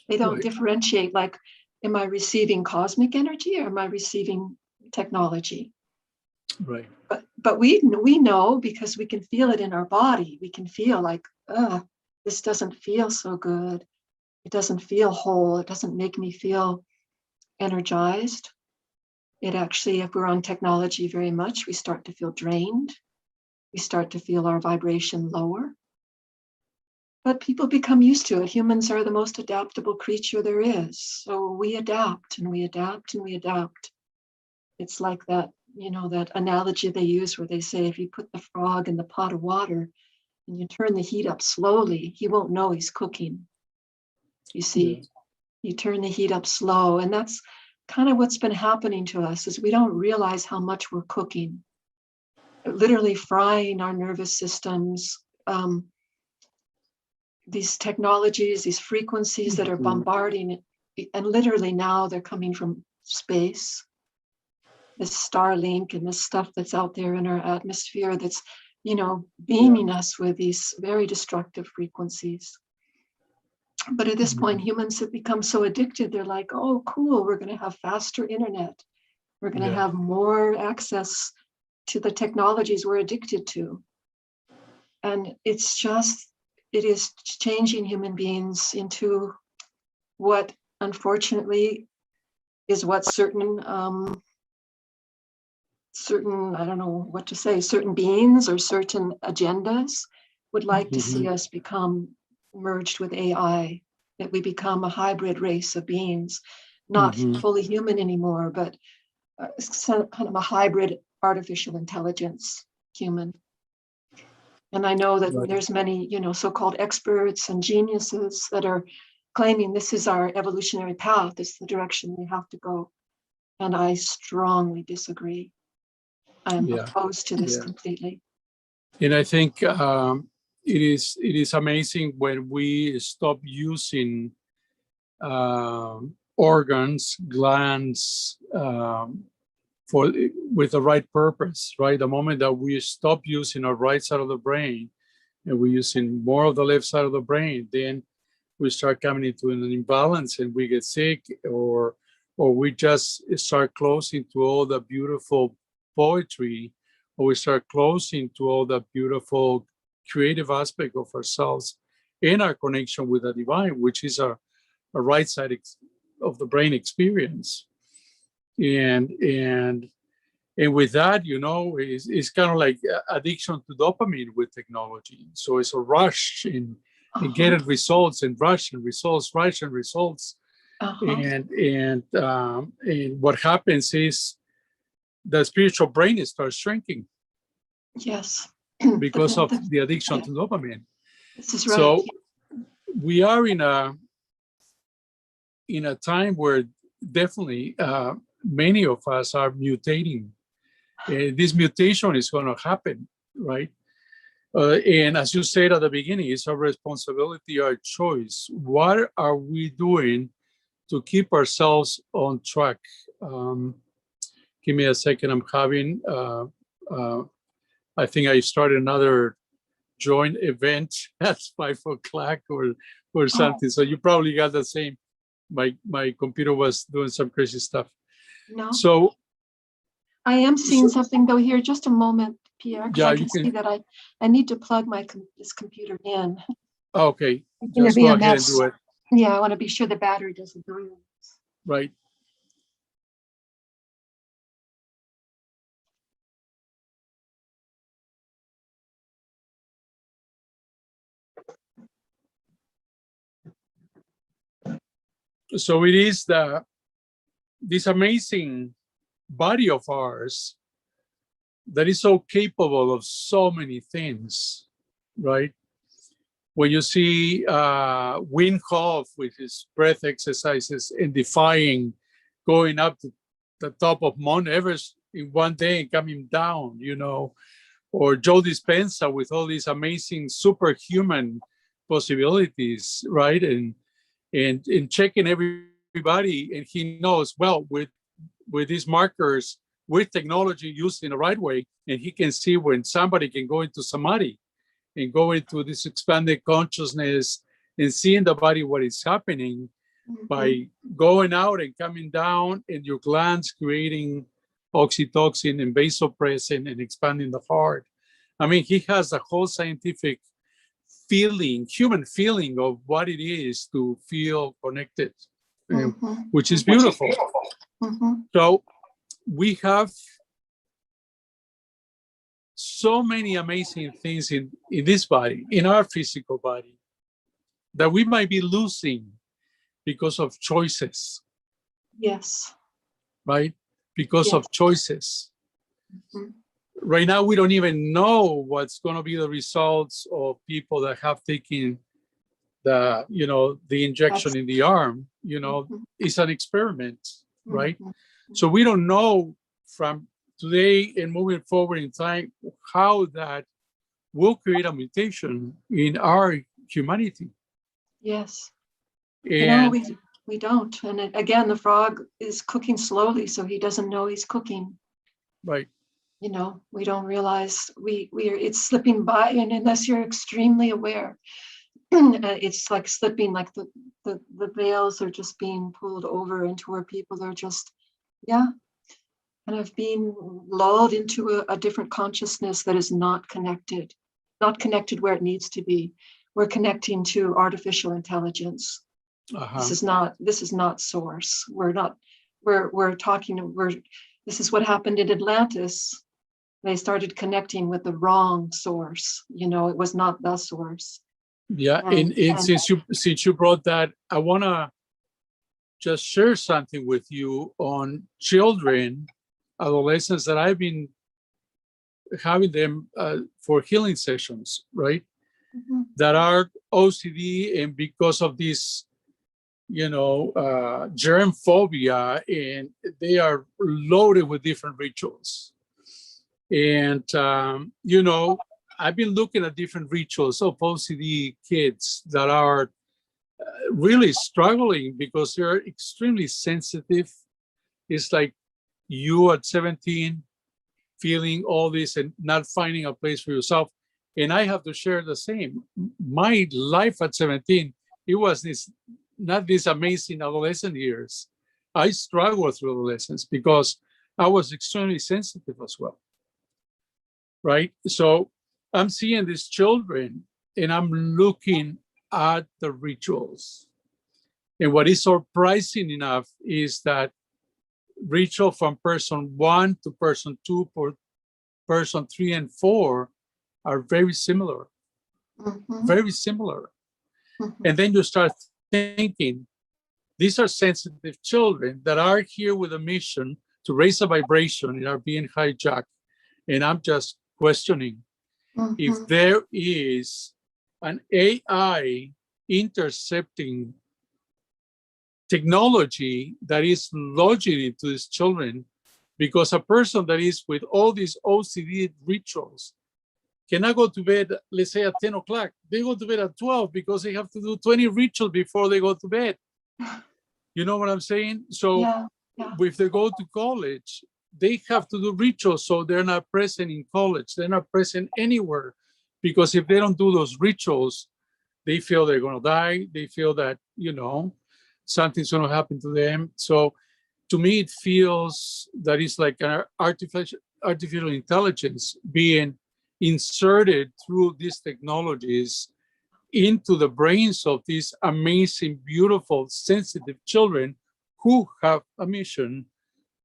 Speaker 1: They don't differentiate, like, am I receiving cosmic energy or am I receiving technology?
Speaker 2: Right.
Speaker 1: But we know, because we can feel it in our body. We can feel like, this doesn't feel so good. It doesn't feel whole. It doesn't make me feel energized. It actually, if we're on technology very much, we start to feel drained. We start to feel our vibration lower. But people become used to it. Humans are the most adaptable creature there is. So we adapt and we adapt and we adapt. It's like that, that analogy they use where they say, if you put the frog in the pot of water and you turn the heat up slowly, he won't know he's cooking. You see, you turn the heat up slow. And that's kind of what's been happening to us, is we don't realize how much we're cooking, literally frying our nervous systems. These technologies, these frequencies that are bombarding it, and literally now they're coming from space. This Starlink and this stuff that's out there in our atmosphere that's, beaming us with these very destructive frequencies. But at this point, humans have become so addicted. They're like, oh, cool, we're going to have faster internet. We're going to have more access to the technologies we're addicted to. And it is changing human beings into what, unfortunately, is what certain, I don't know what to say, certain beings or certain agendas would like to see us become merged with AI, that we become a hybrid race of beings, not fully human anymore, but some kind of a hybrid artificial intelligence human. And I know that there's many, so-called experts and geniuses that are claiming this is our evolutionary path, this is the direction we have to go. And I strongly disagree. I'm opposed to this completely.
Speaker 2: And I think it is amazing when we stop using organs, glands, with the right purpose, right? The moment that we stop using our right side of the brain and we're using more of the left side of the brain, then we start coming into an imbalance and we get sick, or we just start closing to all the beautiful poetry, or we start closing to all the beautiful creative aspect of ourselves in our connection with the divine, which is a right side of the brain experience. And with that, it's kind of like addiction to dopamine with technology. So it's a rush, and and getting results and rushing results. And what happens is the spiritual brain starts shrinking.
Speaker 1: Yes.
Speaker 2: Because of the addiction to dopamine.
Speaker 1: This is right.
Speaker 2: So we are in a time where definitely many of us are mutating. This mutation is going to happen, right? And as you said at the beginning, it's our responsibility, our choice. What are we doing to keep ourselves on track? Give me a second. I'm having, I think I started another joint event at 5 o'clock or something. So you probably got the same. My computer was doing some crazy stuff.
Speaker 1: No.
Speaker 2: So
Speaker 1: I am seeing something though here. Just a moment, Pierre, because I can see that I need to plug this computer in.
Speaker 2: Okay, just go ahead and do it.
Speaker 1: Yeah, I want to be sure the battery doesn't go in.
Speaker 2: Right. So it is this amazing body of ours that is so capable of so many things, right? When you see Wim Hof with his breath exercises and defying going up to the top of Mount Everest in one day and coming down, or Joe Dispenza with all these amazing superhuman possibilities, right? And checking everybody, and he knows, well, with these markers, with technology used in the right way, and he can see when somebody can go into samadhi and go into this expanded consciousness and seeing the body what is happening by going out and coming down, and your glands creating oxytocin and vasopressin and expanding the heart. I mean, he has a whole scientific human feeling of what it is to feel connected, which is beautiful. So we have so many amazing things in this body, in our physical body, that we might be losing because of choices.
Speaker 1: Yes.
Speaker 2: Right? Because of choices. Right now, we don't even know what's going to be the results of people that have taken the injection in the arm. It's an experiment, right? So we don't know from today and moving forward in time how that will create a mutation in our humanity.
Speaker 1: Yes.
Speaker 2: And
Speaker 1: we don't. And again, the frog is cooking slowly, so he doesn't know he's cooking.
Speaker 2: Right.
Speaker 1: We don't realize it's slipping by, and unless you're extremely aware, it's like slipping, like the veils are just being pulled over into where people are just, kind of being lulled into a different consciousness that is not connected where it needs to be. We're connecting to artificial intelligence. This is not source. This is what happened in Atlantis. They started connecting with the wrong source. It was not the source.
Speaker 2: Yeah, and since you brought that, I want to just share something with you on children, adolescents that I've been having them for healing sessions, right? That are OCD, and because of this, germ phobia, and they are loaded with different rituals. And, I've been looking at different rituals of OCD kids that are really struggling because they're extremely sensitive. It's like you at 17 feeling all this and not finding a place for yourself. And I have to share the same. My life at 17, it was not these amazing adolescent years. I struggled through adolescence because I was extremely sensitive as well. Right? So I'm seeing these children and I'm looking at the rituals. And what is surprising enough is that ritual from person 1 to person 2 or person 3 and 4 are very similar. Very similar.
Speaker 1: Mhm.
Speaker 2: And then you start thinking, these are sensitive children that are here with a mission to raise a vibration and are being hijacked. And I'm just questioning if
Speaker 1: Mhm.
Speaker 2: there is an AI intercepting technology that is lodging to these children, because a person that is with all these OCD rituals cannot go to bed, let's say at 10 o'clock. They go to bed at 12 because they have to do 20 rituals before they go to bed. You know what I'm saying? So
Speaker 1: Yeah, yeah.
Speaker 2: if they go to college, they have to do rituals, so they're not present in college. They're not present anywhere, because if they don't do those rituals, they feel they're going to die. They feel that, something's going to happen to them. So to me, it feels that it's like an artificial intelligence being inserted through these technologies into the brains of these amazing, beautiful, sensitive children who have a mission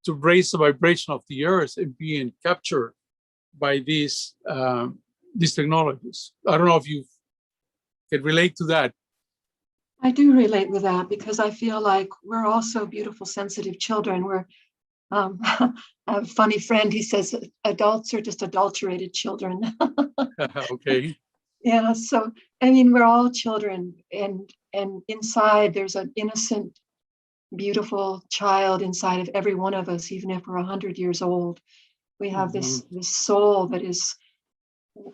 Speaker 2: to raise the vibration of the earth and being captured by these technologies. I don't know if you can relate to that.
Speaker 1: I do relate with that because I feel like we're also beautiful, sensitive children. We're I have a funny friend. He says adults are just adulterated children.
Speaker 2: Okay.
Speaker 1: Yeah. So I mean, we're all children, and inside there's an innocent, beautiful child inside of every one of us, even if we're 100 years old. We have this soul that is,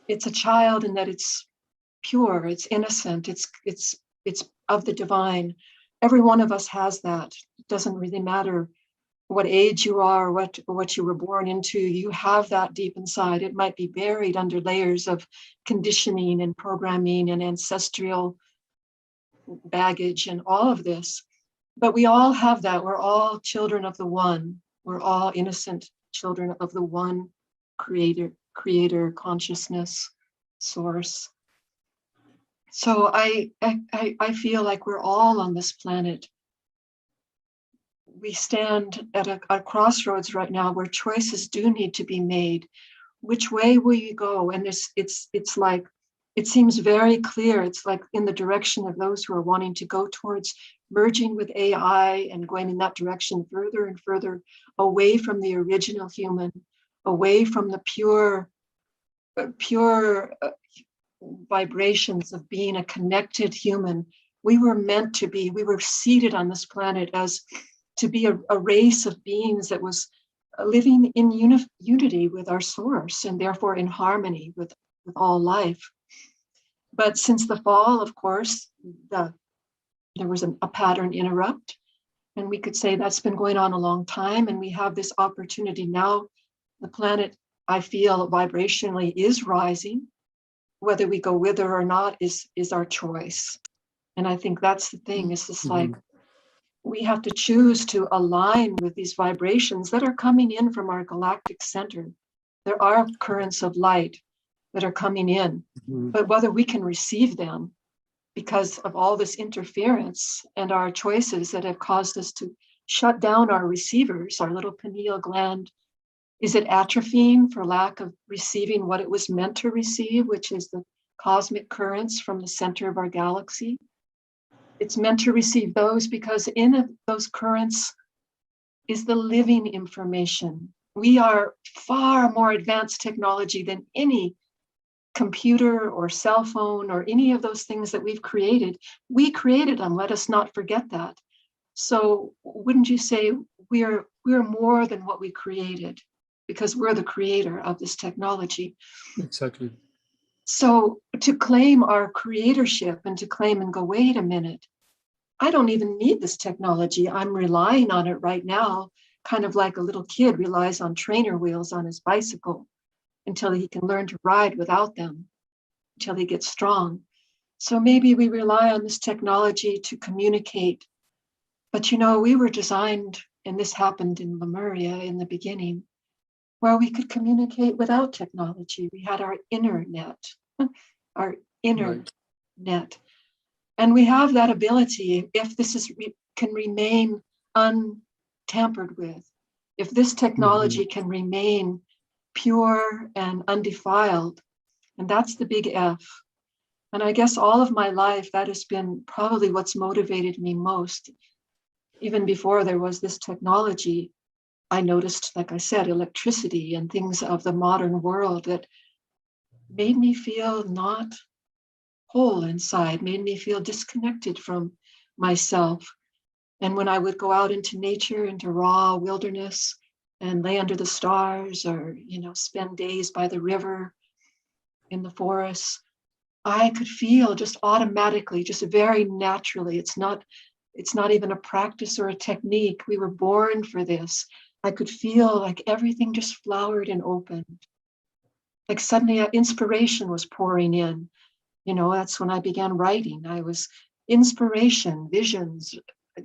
Speaker 1: it's a child, and that it's pure, it's innocent, it's of the divine. Every one of us has that. It doesn't really matter what age you are, what you were born into. You have that deep inside. It might be buried under layers of conditioning and programming and ancestral baggage and all of this. But we all have that. We're all children of the one. We're all innocent children of the one creator, consciousness, source. So I feel like we're all on this planet. We stand at a crossroads right now where choices do need to be made. Which way will you go? And it's like, it seems very clear. It's like in the direction of those who are wanting to go towards merging with AI and going in that direction further and further away from the original human, away from the pure vibrations of being a connected human. We were meant to be, we were seated on this planet as to be a race of beings that was living in unity with our source, and therefore in harmony with all life. But since the fall, of course, there was a pattern interrupt, and we could say that's been going on a long time, and we have this opportunity now. The planet, I feel, vibrationally is rising. Whether we go with her or not is our choice. And I think that's the thing. It's just like we have to choose to align with these vibrations that are coming in from our galactic center. There are currents of light that are coming in, but whether we can receive them because of all this interference and our choices that have caused us to shut down our receivers, our little pineal gland. Is it atrophying for lack of receiving what it was meant to receive, which is the cosmic currents from the center of our galaxy? It's meant to receive those because in those currents is the living information. We are far more advanced technology than any computer or cell phone or any of those things that we've created. We created them. Let us not forget that. So wouldn't you say we're more than what we created, because we're the creator of this technology?
Speaker 2: Exactly.
Speaker 1: So to claim our creatorship and to claim and go, wait a minute, I don't even need this technology. I'm relying on it right now, kind of like a little kid relies on trainer wheels on his bicycle until he can learn to ride without them, until he gets strong. So maybe we rely on this technology to communicate. But we were designed, and this happened in Lemuria in the beginning, where we could communicate without technology. We had our inner net, our inner net. And we have that ability, if this can remain untampered with, if this technology can remain pure and undefiled, and that's the big F. And I guess all of my life, that has been probably what's motivated me most. Even before there was this technology, I noticed, like I said, electricity and things of the modern world that made me feel not whole inside, made me feel disconnected from myself. And when I would go out into nature, into raw wilderness, and lay under the stars, or spend days by the river, in the forest, I could feel just automatically, just very naturally. It's not even a practice or a technique. We were born for this. I could feel like everything just flowered and opened. Like suddenly inspiration was pouring in. That's when I began writing. I was inspiration, visions,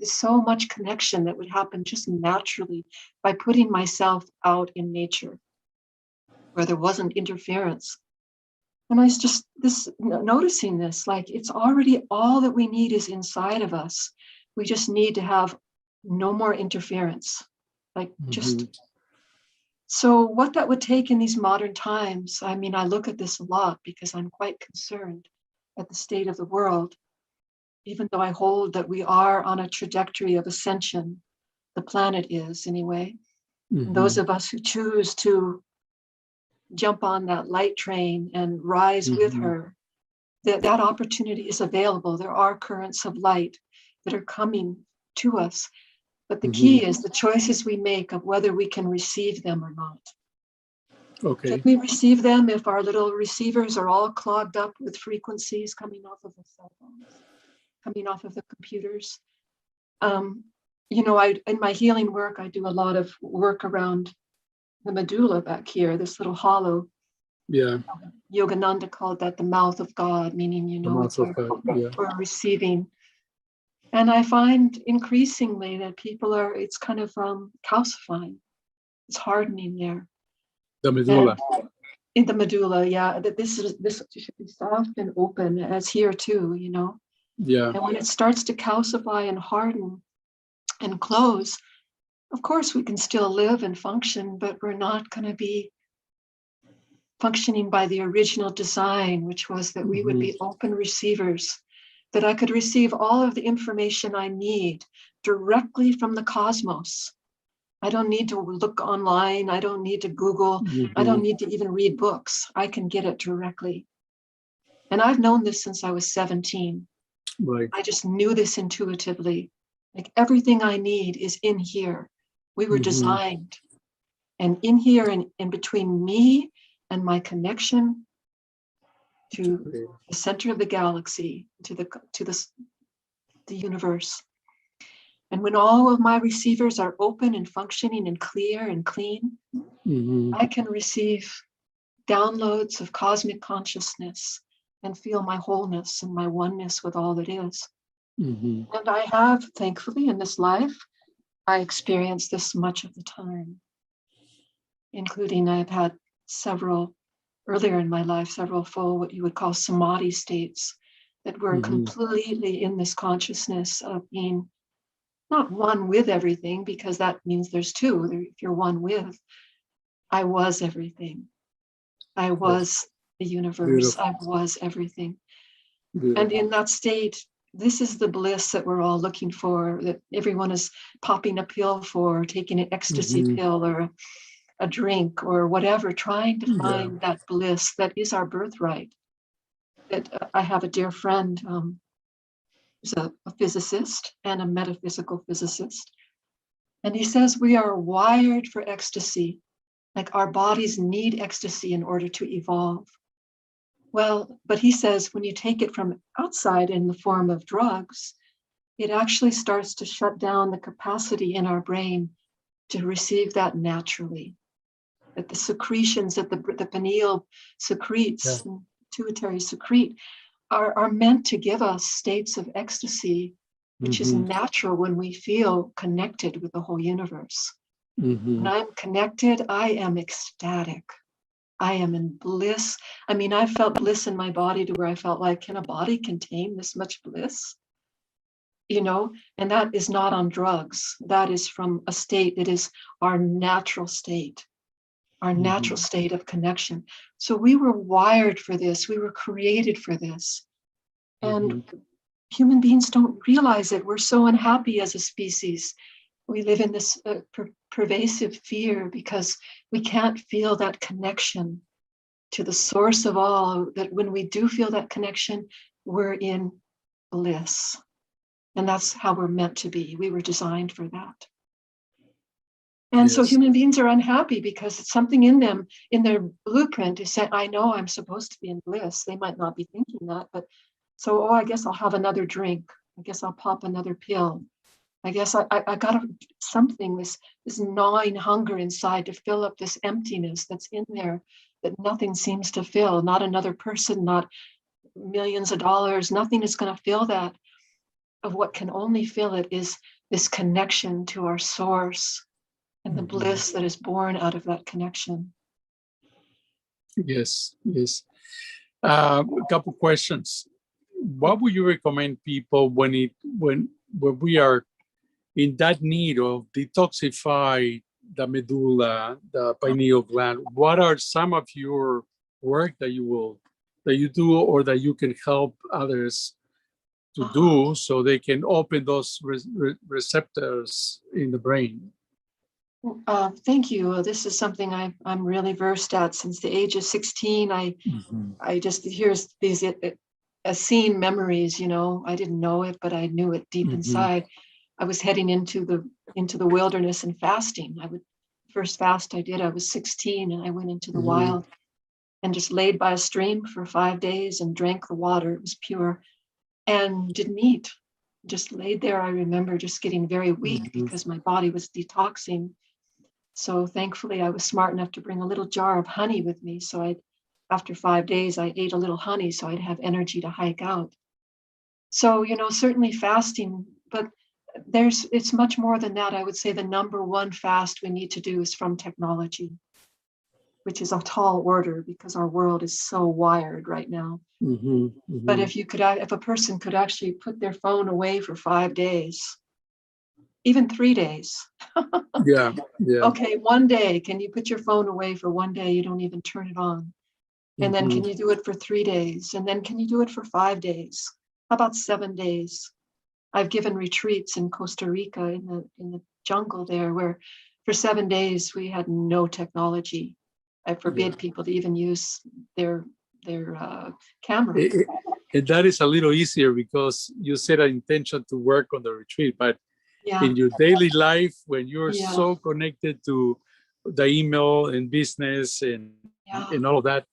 Speaker 1: so much connection that would happen just naturally by putting myself out in nature where there wasn't interference. And I was just noticing this, like it's already all that we need is inside of us. We just need to have no more interference. Like just so what that would take in these modern times, I mean, I look at this a lot because I'm quite concerned at the state of the world, even though I hold that we are on a trajectory of ascension, the planet is anyway. And those of us who choose to jump on that light train and rise with her, that opportunity is available. There are currents of light that are coming to us. But the key is the choices we make of whether we can receive them or not.
Speaker 2: Okay.
Speaker 1: Can we receive them if our little receivers are all clogged up with frequencies coming off of the cell phones, coming off of the computers? In my healing work, I do a lot of work around the medulla back here, this little hollow.
Speaker 2: Yeah.
Speaker 1: Yogananda called that the mouth of God, meaning, it's we're receiving. And I find increasingly that people it's kind of calcifying. It's hardening there.
Speaker 2: The medulla.
Speaker 1: In the medulla, yeah. That this should be soft and open, as here too,
Speaker 2: Yeah.
Speaker 1: And when it starts to calcify and harden and close, of course we can still live and function, but we're not going to be functioning by the original design, which was that we would be open receivers, that I could receive all of the information I need directly from the cosmos. I don't need to look online. I don't need to Google. I don't need to even read books. I can get it directly. And I've known this since I was 17.
Speaker 2: Right.
Speaker 1: I just knew this intuitively. Like everything I need is in here. We were designed. And in here and in between me and my connection to the center of the galaxy, to the universe. And when all of my receivers are open and functioning and clear and clean, I can receive downloads of cosmic consciousness and feel my wholeness and my oneness with all that is. And I have, thankfully, in this life, I experienced this much of the time, including I've had earlier in my life, several full, what you would call samadhi states that were completely in this consciousness of being not one with everything, because that means there's two. If you're one with, I was everything. I was the universe.
Speaker 2: Beautiful.
Speaker 1: I was everything.
Speaker 2: Beautiful.
Speaker 1: And in that state, this is the bliss that we're all looking for, that everyone is popping a pill for, taking an ecstasy pill or a drink or whatever, trying to find that bliss that is our birthright. That I have a dear friend who's a physicist and a metaphysical physicist. And he says we are wired for ecstasy, like our bodies need ecstasy in order to evolve. Well, but he says when you take it from outside in the form of drugs, it actually starts to shut down the capacity in our brain to receive that naturally. That the secretions that the pineal secretes, pituitary secrete, are meant to give us states of ecstasy, which is natural when we feel connected with the whole universe. When I'm connected, I am ecstatic. I am in bliss. I mean, I felt bliss in my body to where I felt like, can a body contain this much bliss? And that is not on drugs. That is from a state that is our natural state, our natural state of connection. So we were wired for this. We were created for this. And human beings don't realize it. We're so unhappy as a species. We live in this pervasive fear because we can't feel that connection to the source of all, that when we do feel that connection, we're in bliss. And that's how we're meant to be. We were designed for that. And so human beings are unhappy because it's something in them, in their blueprint, is saying, I know I'm supposed to be in bliss. They might not be thinking that, but so, I guess I'll have another drink. I guess I'll pop another pill. I guess I got something, this gnawing hunger inside to fill up this emptiness that's in there that nothing seems to fill. Not another person, not millions of dollars. Nothing is going to fill that. Of what can only fill it is this connection to our source and the bliss that is born out of that connection.
Speaker 2: Yes. A couple questions. What would you recommend people when we are in that need of detoxify the medulla, the pineal gland? What are some of your work that you do or that you can help others to do so they can open those receptors in the brain?
Speaker 1: Thank you. This is something I'm really versed at since the age of 16. I just here's these Essene memories. I didn't know it, but I knew it deep inside. I was heading into the wilderness and fasting. First fast I did, I was 16, and I went into the wild and just laid by a stream for 5 days and drank the water. It was pure, and didn't eat. Just laid there. I remember just getting very weak because my body was detoxing. So thankfully, I was smart enough to bring a little jar of honey with me. So after 5 days, I ate a little honey so I'd have energy to hike out. So, certainly fasting, but it's much more than that. I would say the number one fast we need to do is from technology, which is a tall order because our world is so wired right now. But if a person could actually put their phone away for 5 days, even 3 days.
Speaker 2: Yeah.
Speaker 1: Okay, 1 day. Can you put your phone away for 1 day? You don't even turn it on. And then can you do it for 3 days? And then can you do it for 5 days? How about 7 days? I've given retreats in Costa Rica in the jungle there, where for 7 days we had no technology. I forbid people to even use their camera.
Speaker 2: And that is a little easier because you set an intention to work on the retreat, but in your daily life, when you're so connected to the email and business and all of that,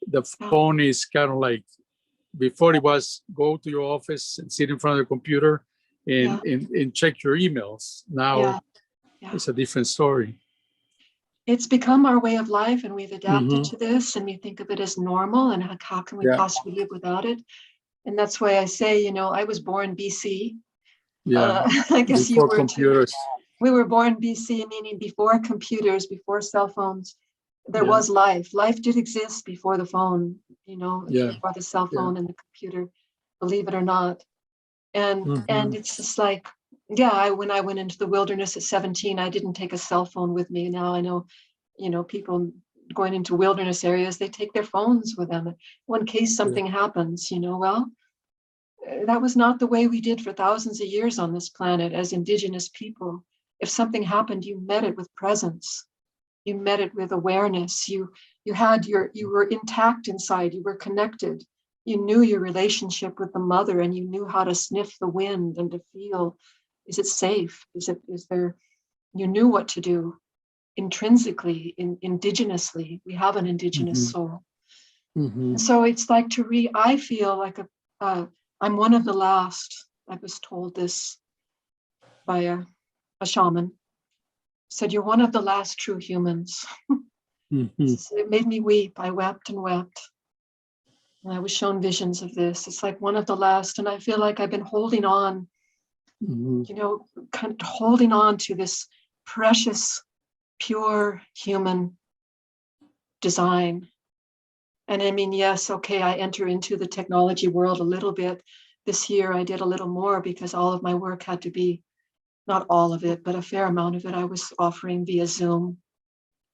Speaker 2: the phone is kind of like, before it was go to your office and sit in front of the computer and check your emails. Now it's a different story.
Speaker 1: It's become our way of life, and we've adapted to this, and we think of it as normal, and how can we possibly live without it? And that's why I say, I was born BC. I guess
Speaker 2: before
Speaker 1: you were
Speaker 2: computers.
Speaker 1: Too. We were born BC, meaning before computers, before cell phones. There was life. Life did exist before the phone, before the cell phone and the computer, believe it or not. And it's just like, when I went into the wilderness at 17, I didn't take a cell phone with me. Now I know, people going into wilderness areas, they take their phones with them. In case something happens, that was not the way we did for thousands of years on this planet as indigenous people. If something happened, you met it with presence. You met it with awareness. You were intact inside. You were connected. You knew your relationship with the mother, and you knew how to sniff the wind and to feel, is it safe? Is there, you knew what to do intrinsically, indigenously. We have an indigenous soul. And so it's like I feel like I'm one of the last. I was told this by a shaman. Said, you're one of the last true humans. So it made me weep. I wept and wept. And I was shown visions of this. It's like one of the last. And I feel like I've been holding on, kind of holding on to this precious, pure human design. And I mean, yes, okay, I enter into the technology world a little bit. This year I did a little more because all of my work had to be, not all of it, but a fair amount of it I was offering via Zoom.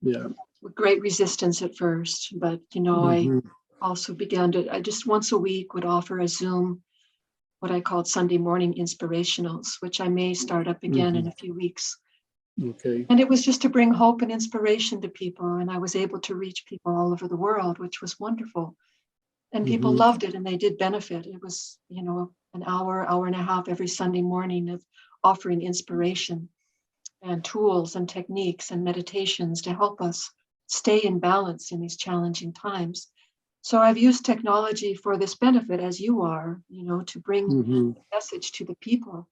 Speaker 1: With great resistance at first, but also began to, I just once a week would offer a Zoom, what I called Sunday morning inspirationals, which I may start up again in a few weeks.
Speaker 2: Okay.
Speaker 1: And it was just to bring hope and inspiration to people. And I was able to reach people all over the world, which was wonderful. And people loved it and they did benefit. It was, an hour, hour and a half every Sunday morning of offering inspiration and tools and techniques and meditations to help us stay in balance in these challenging times. So I've used technology for this benefit, as you are, to bring the message to the people.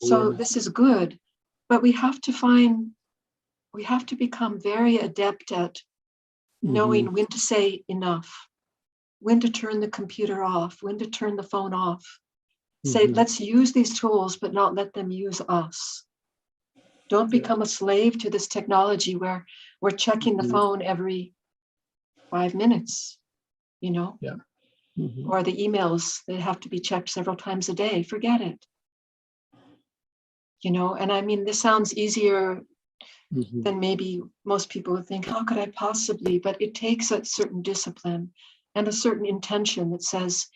Speaker 1: So this is good, but we have to become very adept at knowing when to say enough, when to turn the computer off, when to turn the phone off. Say, let's use these tools, but not let them use us. Don't become a slave to this technology where we're checking the phone every 5 minutes, or the emails, they have to be checked several times a day. Forget it. And I mean, this sounds easier than maybe most people would think. How could I possibly? But it takes a certain discipline and a certain intention that says,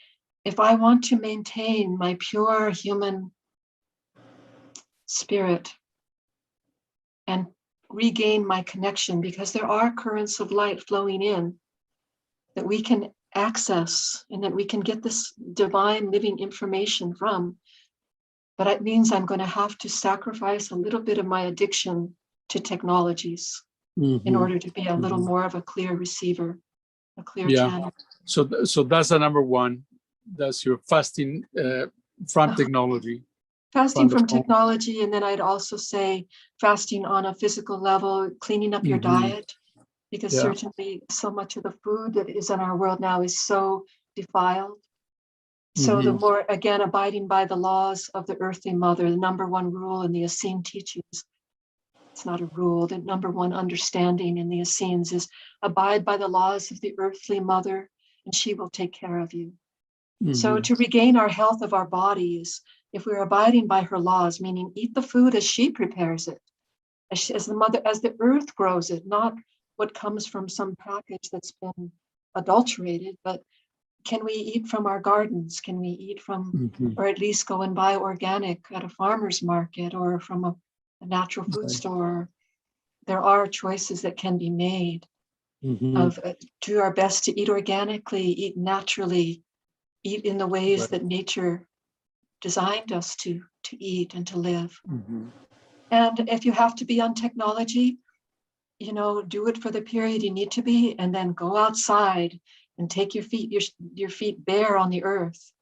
Speaker 1: if I want to maintain my pure human spirit and regain my connection, because there are currents of light flowing in that we can access and that we can get this divine living information from. But it means I'm going to have to sacrifice a little bit of my addiction to technologies in order to be a little more of a clear receiver, a clear channel.
Speaker 2: So that's the number one. That's your fasting from technology.
Speaker 1: Fasting from technology, and then I'd also say fasting on a physical level, cleaning up your diet, because certainly so much of the food that is in our world now is so defiled. So the more, again, abiding by the laws of the earthly mother, the number one rule in the Essene teachings, it's not a rule, the number one understanding in the Essenes is abide by the laws of the earthly mother and she will take care of you. So to regain our health of our bodies, if we're abiding by her laws, meaning eat the food as she prepares it, as the earth grows it, not what comes from some package that's been adulterated, but can we eat from our gardens? Can we eat from, or at least go and buy organic at a farmer's market or from a natural food store? There are choices that can be made of do our best to eat organically, eat naturally, eat in the ways that nature designed us to eat and to live. And if you have to be on technology, do it for the period you need to be, and then go outside and take your feet bare on the earth,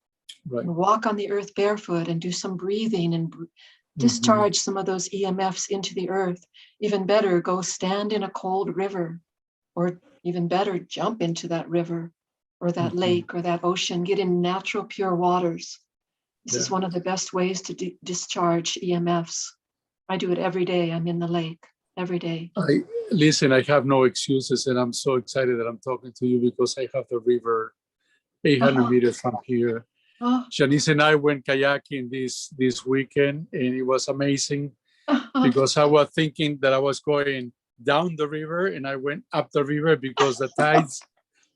Speaker 1: and walk on the earth barefoot and do some breathing and discharge some of those EMFs into the earth. Even better, go stand in a cold river, or even better, jump into that river or that lake or that ocean, get in natural pure waters. This is one of the best ways to discharge EMFs. I do it every day. I'm in the lake every day.
Speaker 2: I have no excuses, and I'm so excited that I'm talking to you because I have the river 800 meters from here. Janice and I went kayaking this weekend, and it was amazing because I was thinking that I was going down the river, and I went up the river because the tides,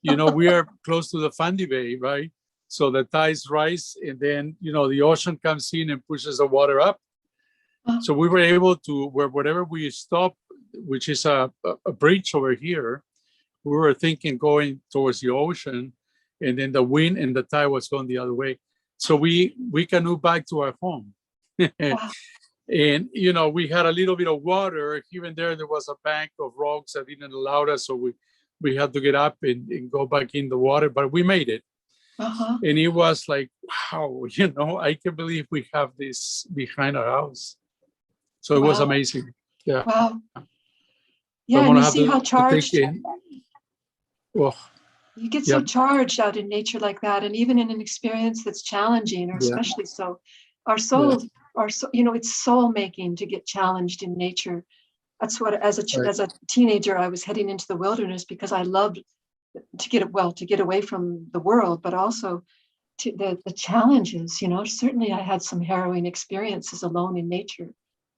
Speaker 2: we are close to the Fundy Bay, right? So the tides rise, and then, the ocean comes in and pushes the water up. So we were able to, wherever we stopped, which is a bridge over here, we were thinking going towards the ocean, and then the wind and the tide was going the other way. So we canoed back to our home. And, we had a little bit of water. Here and there was a bank of rocks that didn't allow us. So we had to get up and go back in the water, but we made it. And it was like, wow, I can't believe we have this behind our house. So it was amazing. Yeah.
Speaker 1: Wow. Yeah, and you see how charged you get so charged out in nature like that, and even in an experience that's challenging, or especially so. Our soul, it's soul making to get challenged in nature. That's what, as a teenager, I was heading into the wilderness because I loved to get away from the world, but also to the challenges. Certainly I had some harrowing experiences alone in nature.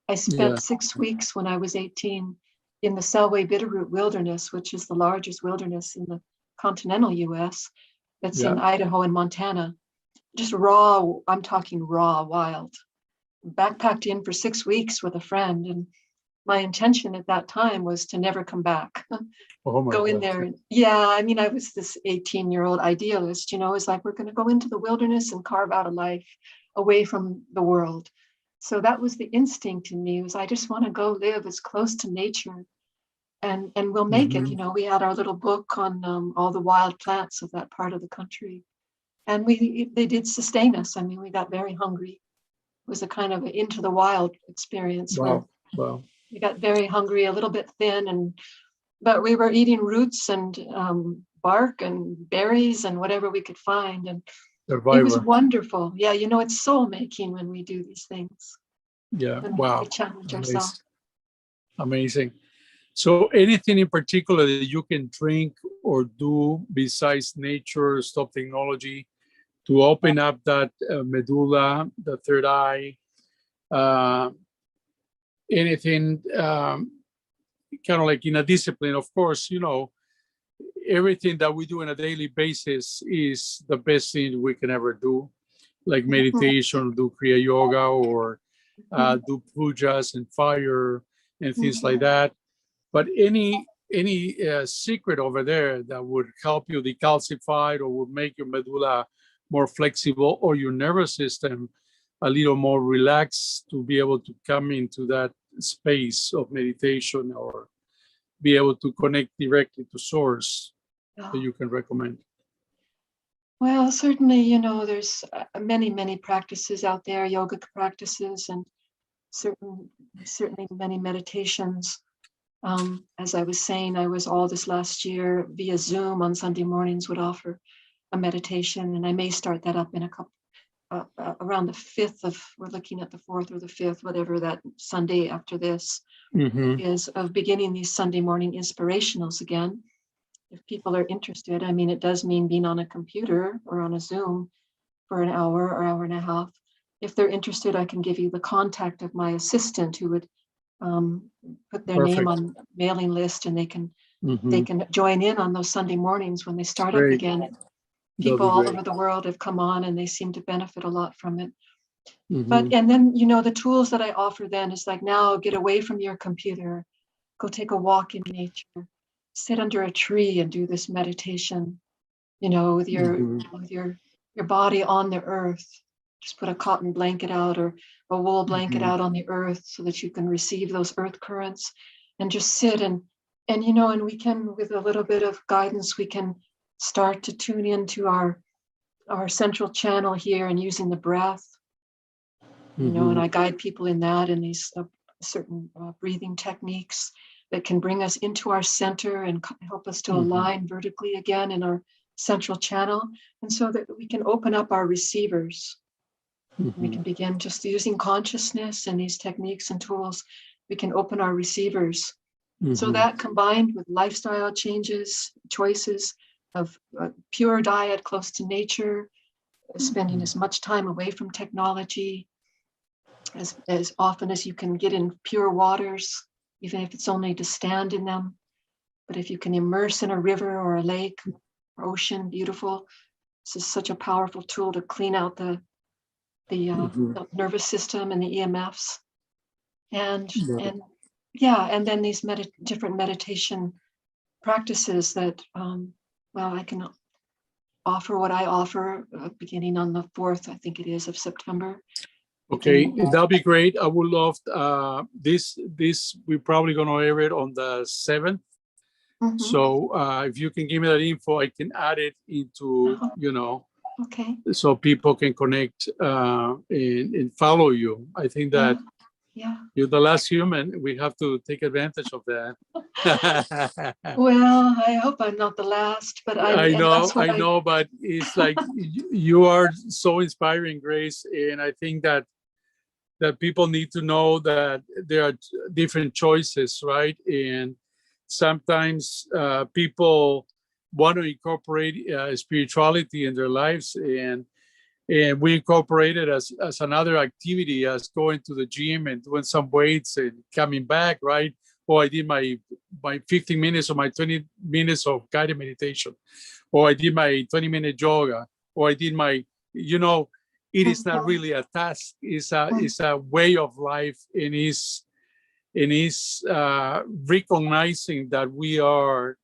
Speaker 1: I spent 6 weeks when I was 18 in the Selway Bitterroot Wilderness, which is the largest wilderness in the continental US, that's
Speaker 2: Yeah.
Speaker 1: in Idaho and Montana. Just raw, I'm talking raw, wild. Backpacked in for 6 weeks with a friend, and my intention at that time was to never come back.
Speaker 2: Oh my
Speaker 1: Go in
Speaker 2: God.
Speaker 1: there. Yeah, I mean, I was this 18-year-old idealist, it's like, we're going to go into the wilderness and carve out a life away from the world. So that was the instinct in me, was I just want to go live as close to nature, and we'll make it. We had our little book on all the wild plants of that part of the country, and they did sustain us. I mean, we got very hungry. It was a kind of into the wild experience where
Speaker 2: Wow.
Speaker 1: we got very hungry, a little bit thin, but we were eating roots and bark and berries and whatever we could find, and
Speaker 2: Survivor.
Speaker 1: it was wonderful. Yeah, it's soul making when we do these things.
Speaker 2: Yeah.
Speaker 1: When
Speaker 2: Wow.
Speaker 1: we challenge
Speaker 2: Amazing.
Speaker 1: ourselves.
Speaker 2: Amazing. So anything in particular that you can drink or do besides nature, stop technology, to open up that medulla, the third eye, anything kind of like in a discipline, of course, everything that we do on a daily basis is the best thing we can ever do, like meditation, do Kriya Yoga, or do pujas and fire and things like that. But any secret over there that would help you decalcify or would make your medulla more flexible or your nervous system a little more relaxed to be able to come into that space of meditation or be able to connect directly to source that you can recommend?
Speaker 1: Well, certainly, there's many practices out there, yogic practices, and certainly many meditations. As I was saying, I was all this last year via Zoom on Sunday mornings would offer a meditation, and I may start that up in a couple, around the 5th we're looking at the 4th or the 5th, whatever that Sunday after this is, of beginning these Sunday morning inspirationals again. If people are interested, I mean, it does mean being on a computer or on a Zoom for an hour or hour and a half. If they're interested, I can give you the contact of my assistant who would put their name on mailing list, and they can join in on those Sunday mornings when they start up again. People all over the world have come on, and they seem to benefit a lot from it. But and then the tools that I offer then is like, now get away from your computer, go take a walk in nature, sit under a tree and do this meditation, with your body on the earth. Just put a cotton blanket out or a wool blanket out on the earth so that you can receive those earth currents, and just sit and we can, with a little bit of guidance, we can start to tune into our central channel here, and using the breath, and I guide people in that, in these certain breathing techniques that can bring us into our center and help us to align vertically again in our central channel, and so that we can open up our receivers. We can begin just using consciousness and these techniques and tools. We can open our receivers. So that, combined with lifestyle changes, choices of pure diet close to nature, spending as much time away from technology, as often as you can get in pure waters, even if it's only to stand in them. But if you can immerse in a river or a lake or ocean, beautiful. This is such a powerful tool to clean out the nervous system and the EMFs. And then these different meditation practices that, I can offer what I offer beginning on the 4th, I think it is, of September.
Speaker 2: Okay, that'll be great. I would love this. We're probably going to air it on the 7th. So if you can give me that info, I can add it into,
Speaker 1: okay,
Speaker 2: so people can connect and follow you. I think that you're the last human. We have to take advantage of that.
Speaker 1: Well, I hope I'm not the last, but
Speaker 2: I know, but it's like you are so inspiring, Grace, and I think that people need to know that there are different choices, right? And sometimes people want to incorporate spirituality in their lives, and we incorporate it as another activity, as going to the gym and doing some weights and coming back, right? or I did my 15 minutes or my 20 minutes of guided meditation, or I did my 20-minute yoga, or I did my, it is not really a task. It's a way of life, and is recognizing that we are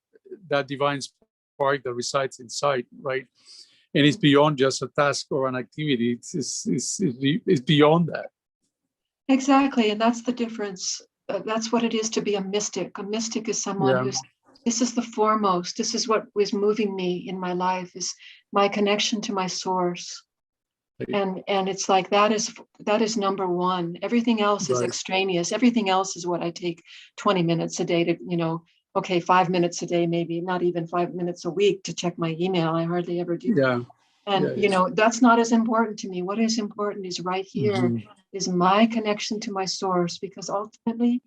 Speaker 2: that divine spark that resides inside, right? And it's beyond just a task or an activity. It's beyond that.
Speaker 1: Exactly, and that's the difference. That's what it is to be a mystic. A mystic is someone who's, this is the foremost. This is what was moving me in my life, is my connection to my source. And it's like that is number one. Everything else is extraneous. Everything else is what I take 20 minutes a day to, 5 minutes a day, maybe not even 5 minutes a week to check my email. I hardly ever do.
Speaker 2: Yeah.
Speaker 1: And that's not as important to me. What is important is right here is my connection to my source, because ultimately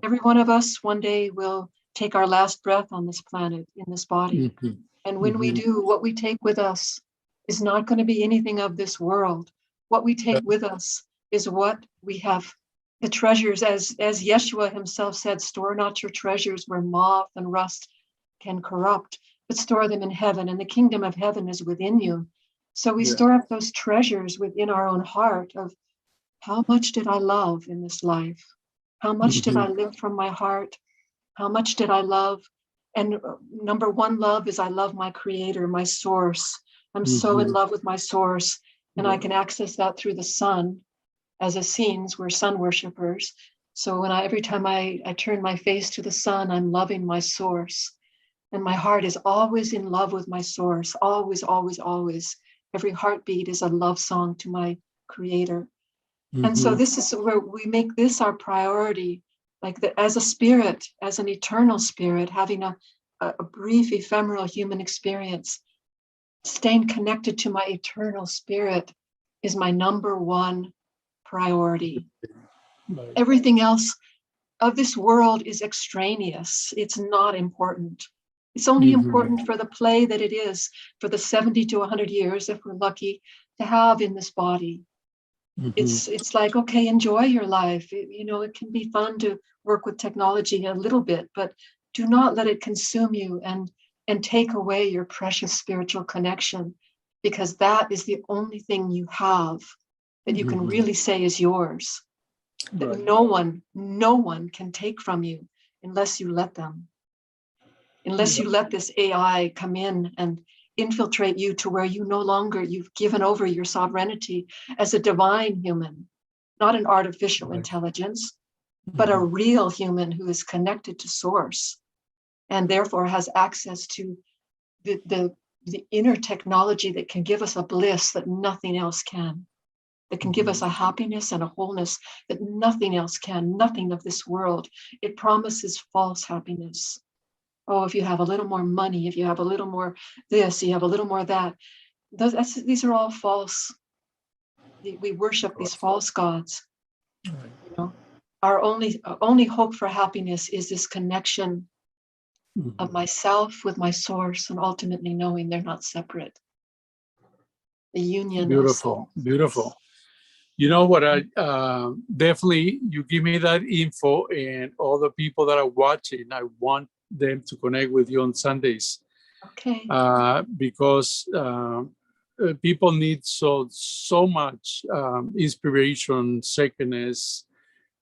Speaker 1: every one of us one day will take our last breath on this planet, in this body. And when we do, what we take with us is not going to be anything of this world. What we take with us is what we have, the treasures, as Yeshua himself said, store not your treasures where moth and rust can corrupt, but store them in heaven, and the kingdom of heaven is within you. So we store up those treasures within our own heart of, how much did I love in this life? How much did I live from my heart? How much did I love? And number one love is I love my creator, my source. I'm so in love with my source, and I can access that through the sun. As Essenes, we're sun worshipers. So every time I turn my face to the sun, I'm loving my source. And my heart is always in love with my source. Always, always, always. Every heartbeat is a love song to my creator. And so this is where we make this our priority, as a spirit, as an eternal spirit, having a brief ephemeral human experience. Staying connected to my eternal spirit is my number one priority. Everything else of this world is extraneous. It's not important. It's only important for the play that it is for the 70 to 100 years, if we're lucky, to have in this body. It's like, okay, enjoy your life. It can be fun to work with technology a little bit, but do not let it consume you and take away your precious spiritual connection, because that is the only thing you have that you can really say is yours. That no one can take from you unless you let them. Unless you let this AI come in and infiltrate you to where you've given over your sovereignty as a divine human, not an artificial intelligence, but a real human who is connected to source, and therefore has access to the inner technology that can give us a bliss that nothing else can, that can give us a happiness and a wholeness that nothing else can, nothing of this world. It promises false happiness. Oh, if you have a little more money, if you have a little more this, you have a little more that. These are all false. We worship these false gods. Our only hope for happiness is this connection of myself with my source, and ultimately knowing they're not separate. The union.
Speaker 2: Beautiful. You know what? I definitely, you give me that info, and all the people that are watching, I want them to connect with you on Sundays.
Speaker 1: Okay.
Speaker 2: Because people need so much inspiration, secondness,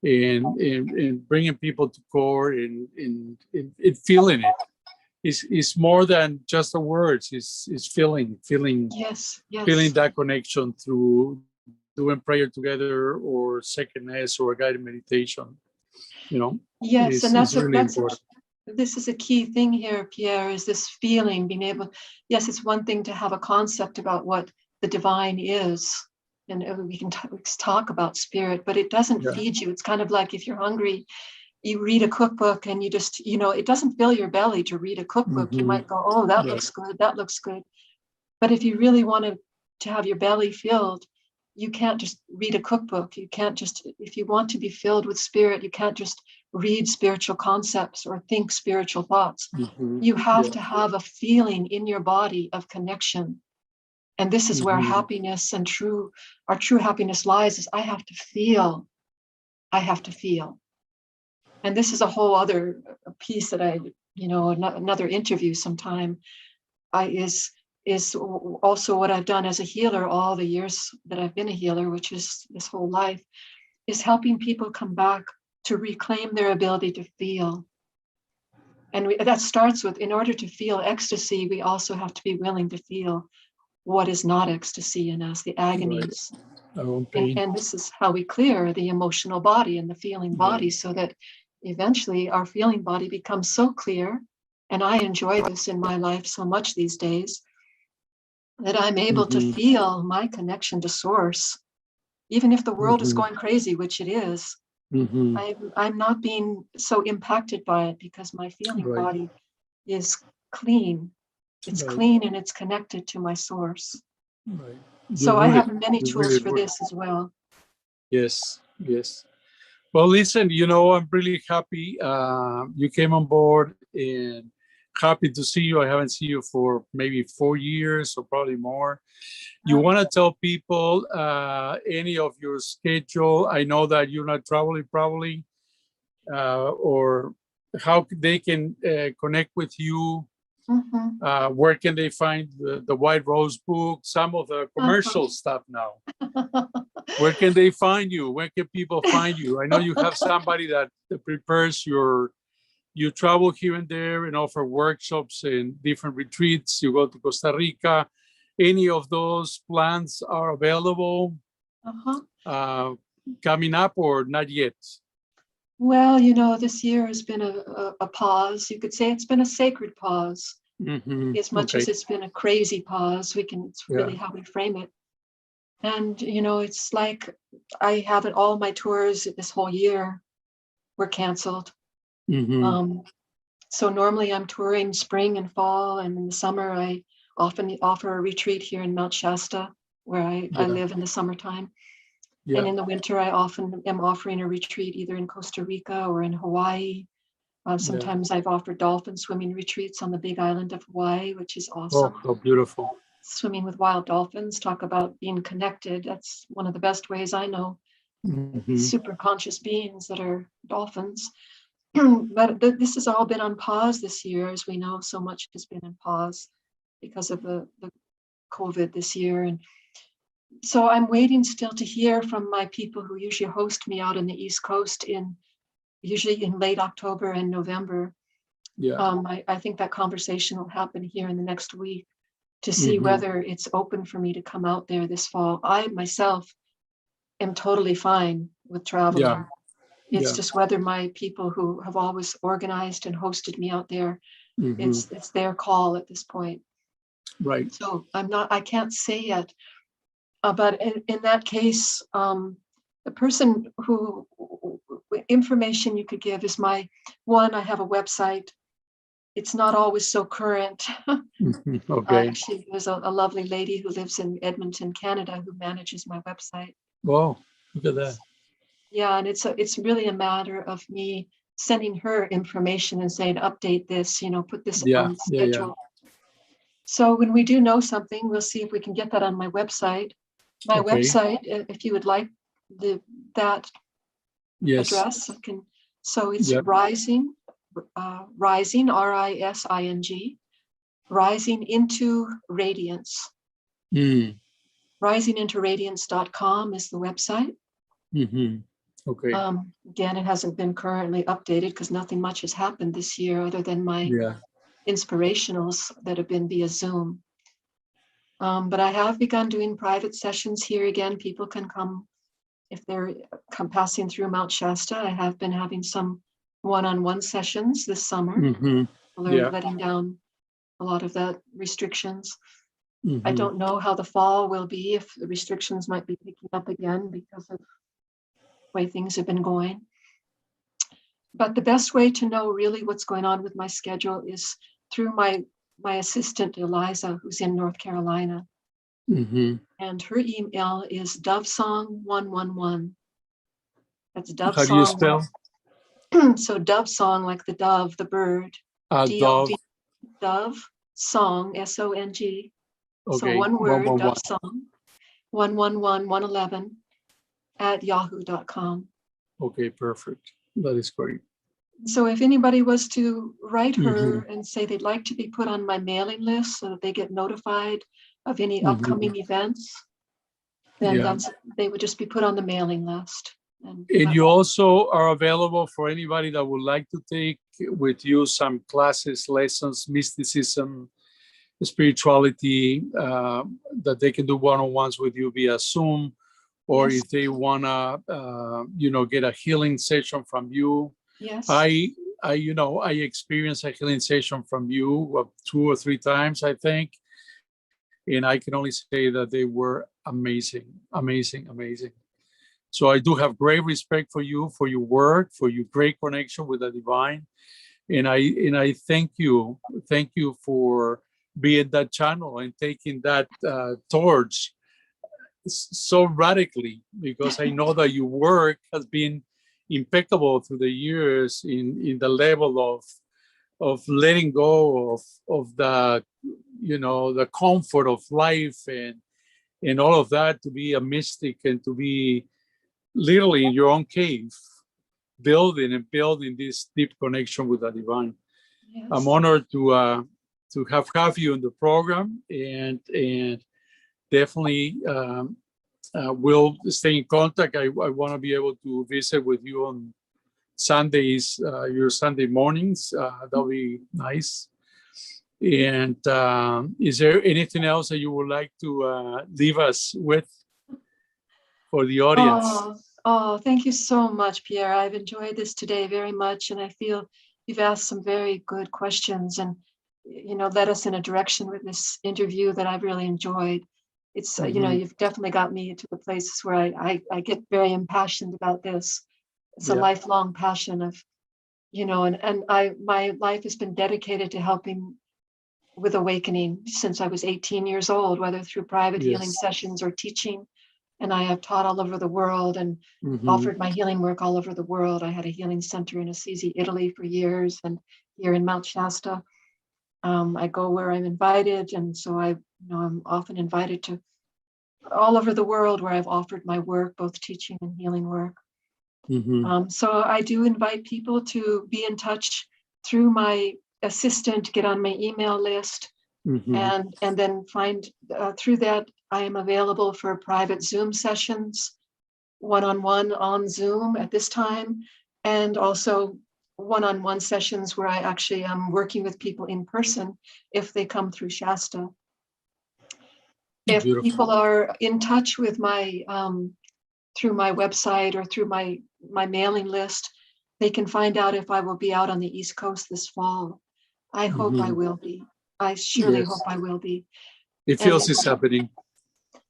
Speaker 2: and bringing people to core and feeling it. It's more than just the words. It's feeling.
Speaker 1: Yes.
Speaker 2: Feeling that connection through doing prayer together, or secondness, or a guided meditation.
Speaker 1: Yes, and that's
Speaker 2: really important.
Speaker 1: This is a key thing here, Pierre, is this feeling, being able. Yes, it's one thing to have a concept about what the divine is, and we can talk about spirit, but it doesn't feed you. It's kind of like if you're hungry, you read a cookbook and you just, it doesn't fill your belly to read a cookbook. You might go, oh, that looks good, that looks good. But if you really want to have your belly filled, you can't just read a cookbook. You can't just, if you want to be filled with spirit, you can't just read spiritual concepts or think spiritual thoughts. You have to have a feeling in your body of connection. And this is where happiness and our true happiness lies, is I have to feel. And this is a whole other piece that another interview sometime, is also what I've done as a healer all the years that I've been a healer, which is this whole life, is helping people come back to reclaim their ability to feel. And that starts with, in order to feel ecstasy, we also have to be willing to feel what is not ecstasy in us, the agonies.
Speaker 2: Right.
Speaker 1: And this is how we clear the emotional body and the feeling body,
Speaker 2: Right.
Speaker 1: so that eventually our feeling body becomes so clear. And I enjoy this in my life so much these days, that I'm able to feel my connection to source. Even if the world is going crazy, which it is, I'm not being so impacted by it, because my feeling
Speaker 2: Right.
Speaker 1: body is clean. It's
Speaker 2: Right.
Speaker 1: clean and it's connected to my source.
Speaker 2: Right.
Speaker 1: So
Speaker 2: You
Speaker 1: I
Speaker 2: do
Speaker 1: have
Speaker 2: it.
Speaker 1: many
Speaker 2: You
Speaker 1: tools
Speaker 2: really
Speaker 1: for
Speaker 2: do it.
Speaker 1: this as well.
Speaker 2: Yes. Yes. Well, listen, I'm really happy you came on board, and happy to see you. I haven't seen you for maybe 4 years or probably more. You want to tell people any of your schedule? I know that you're not traveling probably, or how they can connect with you. Where can they find the White Rose book? Some of the commercial stuff now. Where can they find you? Where can people find you? I know you have somebody that prepares you travel here and there and offer workshops and different retreats. You go to Costa Rica. Any of those plans are available coming up, or not yet?
Speaker 1: Well, this year has been a pause. You could say it's been a sacred pause, as much as it's been a crazy pause. It's really how we frame it. And, it's like I haven't, all my tours this whole year were canceled. So normally I'm touring spring and fall, and in the summer I often offer a retreat here in Mount Shasta, where I live in the summertime. And in the winter, I often am offering a retreat either in Costa Rica or in Hawaii. Sometimes I've offered dolphin swimming retreats on the Big Island of Hawaii, which is awesome.
Speaker 2: Oh, how beautiful.
Speaker 1: Swimming with wild dolphins, talk about being connected. That's one of the best ways I know. Super conscious beings that are dolphins. But this has all been on pause this year. As we know, so much has been in pause because of the COVID this year. And so I'm waiting still to hear from my people who usually host me out on the East Coast usually in late October and November. I think that conversation will happen here in the next week to see whether it's open for me to come out there this fall. I myself am totally fine with traveling. It's just whether my people who have always organized and hosted me out there, it's their call at this point.
Speaker 2: Right.
Speaker 1: So I can't say yet. But in that case, the person who information you could give is I have a website. It's not always so current. Actually, there's a lovely lady who lives in Edmonton, Canada, who manages my website.
Speaker 2: Wow, look at that.
Speaker 1: Yeah, and it's really a matter of me sending her information and saying, update this, put this on the schedule. So when we do know something, we'll see if we can get that on my website. My website, if you would like that address, I can. So it's rising, RISING, rising into radiance. Risingintoradiance.com is the website. Again, it hasn't been currently updated because nothing much has happened this year other than my inspirationals that have been via Zoom. But I have begun doing private sessions here again. People can come if they're passing through Mount Shasta. I have been having some one-on-one sessions this summer. Letting down a lot of the restrictions. I don't know how the fall will be, if the restrictions might be picking up again because of the way things have been going. But the best way to know really what's going on with my schedule is through my assistant, Eliza, who's in North Carolina. And her email is dovesong111. That's dovesong.
Speaker 2: How do you spell?
Speaker 1: So dovesong, like the dove, the bird.
Speaker 2: Dove.
Speaker 1: Dove song, SONG. So one word, dovesong 111 at yahoo.com.
Speaker 2: Okay, perfect. That is great.
Speaker 1: So if anybody was to write her
Speaker 2: Mhm.
Speaker 1: and say they'd like to be put on my mailing list so that they get notified of any
Speaker 2: Mhm.
Speaker 1: upcoming events, then
Speaker 2: Yeah.
Speaker 1: they would just be put on the mailing list. And
Speaker 2: And you also are available for anybody that would like to take with you some classes, lessons, mysticism, spirituality, that they can do one-on-ones with you via Zoom, or
Speaker 1: yes,
Speaker 2: if they wanna, get a healing session from you.
Speaker 1: yes.
Speaker 2: I experienced a healing session from you 2 or 3 times, I think, and I can only say that they were amazing, amazing, amazing. So I do have great respect for you, for your work, for your great connection with the divine, and I thank you for being that channel and taking that torch so radically, because I know that your work has been impeccable through the years in the level of letting go of the comfort of life and all of that, to be a mystic and to be literally in your own cave, building and building this deep connection with the divine. I'm
Speaker 1: Yes.
Speaker 2: honored to have you in the program, and definitely we'll stay in contact. I want to be able to visit with you on Sundays, your Sunday mornings. That'll be nice. And is there anything else that you would like to leave us with for the audience?
Speaker 1: Thank you so much, Pierre. I've enjoyed this today very much, and I feel you've asked some very good questions and, led us in a direction with this interview that I've really enjoyed. It's,
Speaker 2: Mhm.
Speaker 1: you've definitely got me to the places where I get very impassioned about this. It's a
Speaker 2: Yeah.
Speaker 1: lifelong passion of, and my life has been dedicated to helping with awakening since I was 18 years old, whether through private healing
Speaker 2: Yes.
Speaker 1: sessions or teaching. And I have taught all over the world and
Speaker 2: Mhm.
Speaker 1: offered my healing work all over the world. I had a healing center in Assisi, Italy for years, and here in Mount Shasta. I go where I'm invited, and so I'm often invited to all over the world where I've offered my work, both teaching and healing work.
Speaker 2: Mhm.
Speaker 1: So I do invite people to be in touch through my assistant, get on my email list,
Speaker 2: Mhm.
Speaker 1: and then find through that I am available for private Zoom sessions, one-on-one on Zoom at this time, and also one-on-one sessions where I actually am working with people in person if they come through Shasta. If
Speaker 2: Beautiful.
Speaker 1: people are in touch with my through my website or through my mailing list, they can find out if I will be out on the East Coast this fall. I hope I
Speaker 2: Mhm.
Speaker 1: will be. I surely hope
Speaker 2: Yes.
Speaker 1: I will be.
Speaker 2: It
Speaker 1: And
Speaker 2: feels it's happening.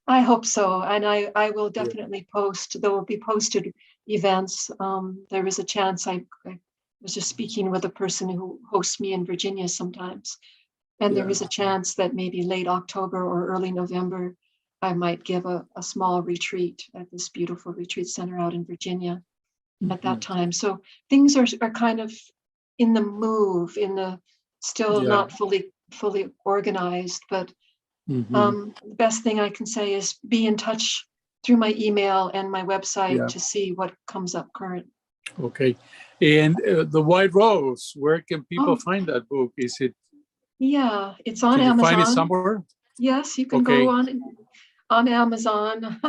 Speaker 1: I hope so. And I will
Speaker 2: Yeah.
Speaker 1: definitely post, there will be posted events. There is a chance I was just speaking with a person who hosts me in Virginia sometimes. And there
Speaker 2: Yeah.
Speaker 1: is a chance that maybe late October or early November, I might give a small retreat at this beautiful retreat center out in Virginia at that
Speaker 2: Mhm.
Speaker 1: time. So things are kind of in the move, in the still
Speaker 2: Yeah.
Speaker 1: not fully organized, but
Speaker 2: Mhm.
Speaker 1: the best thing I can say is be in touch through my email and my website
Speaker 2: Yeah.
Speaker 1: to see what comes up current.
Speaker 2: Okay. And The White Rose, where can people
Speaker 1: Oh,
Speaker 2: find that book?
Speaker 1: yeah, it's on
Speaker 2: Can you find it
Speaker 1: Amazon.
Speaker 2: somewhere?
Speaker 1: Yes, you can go
Speaker 2: Okay.
Speaker 1: on Amazon.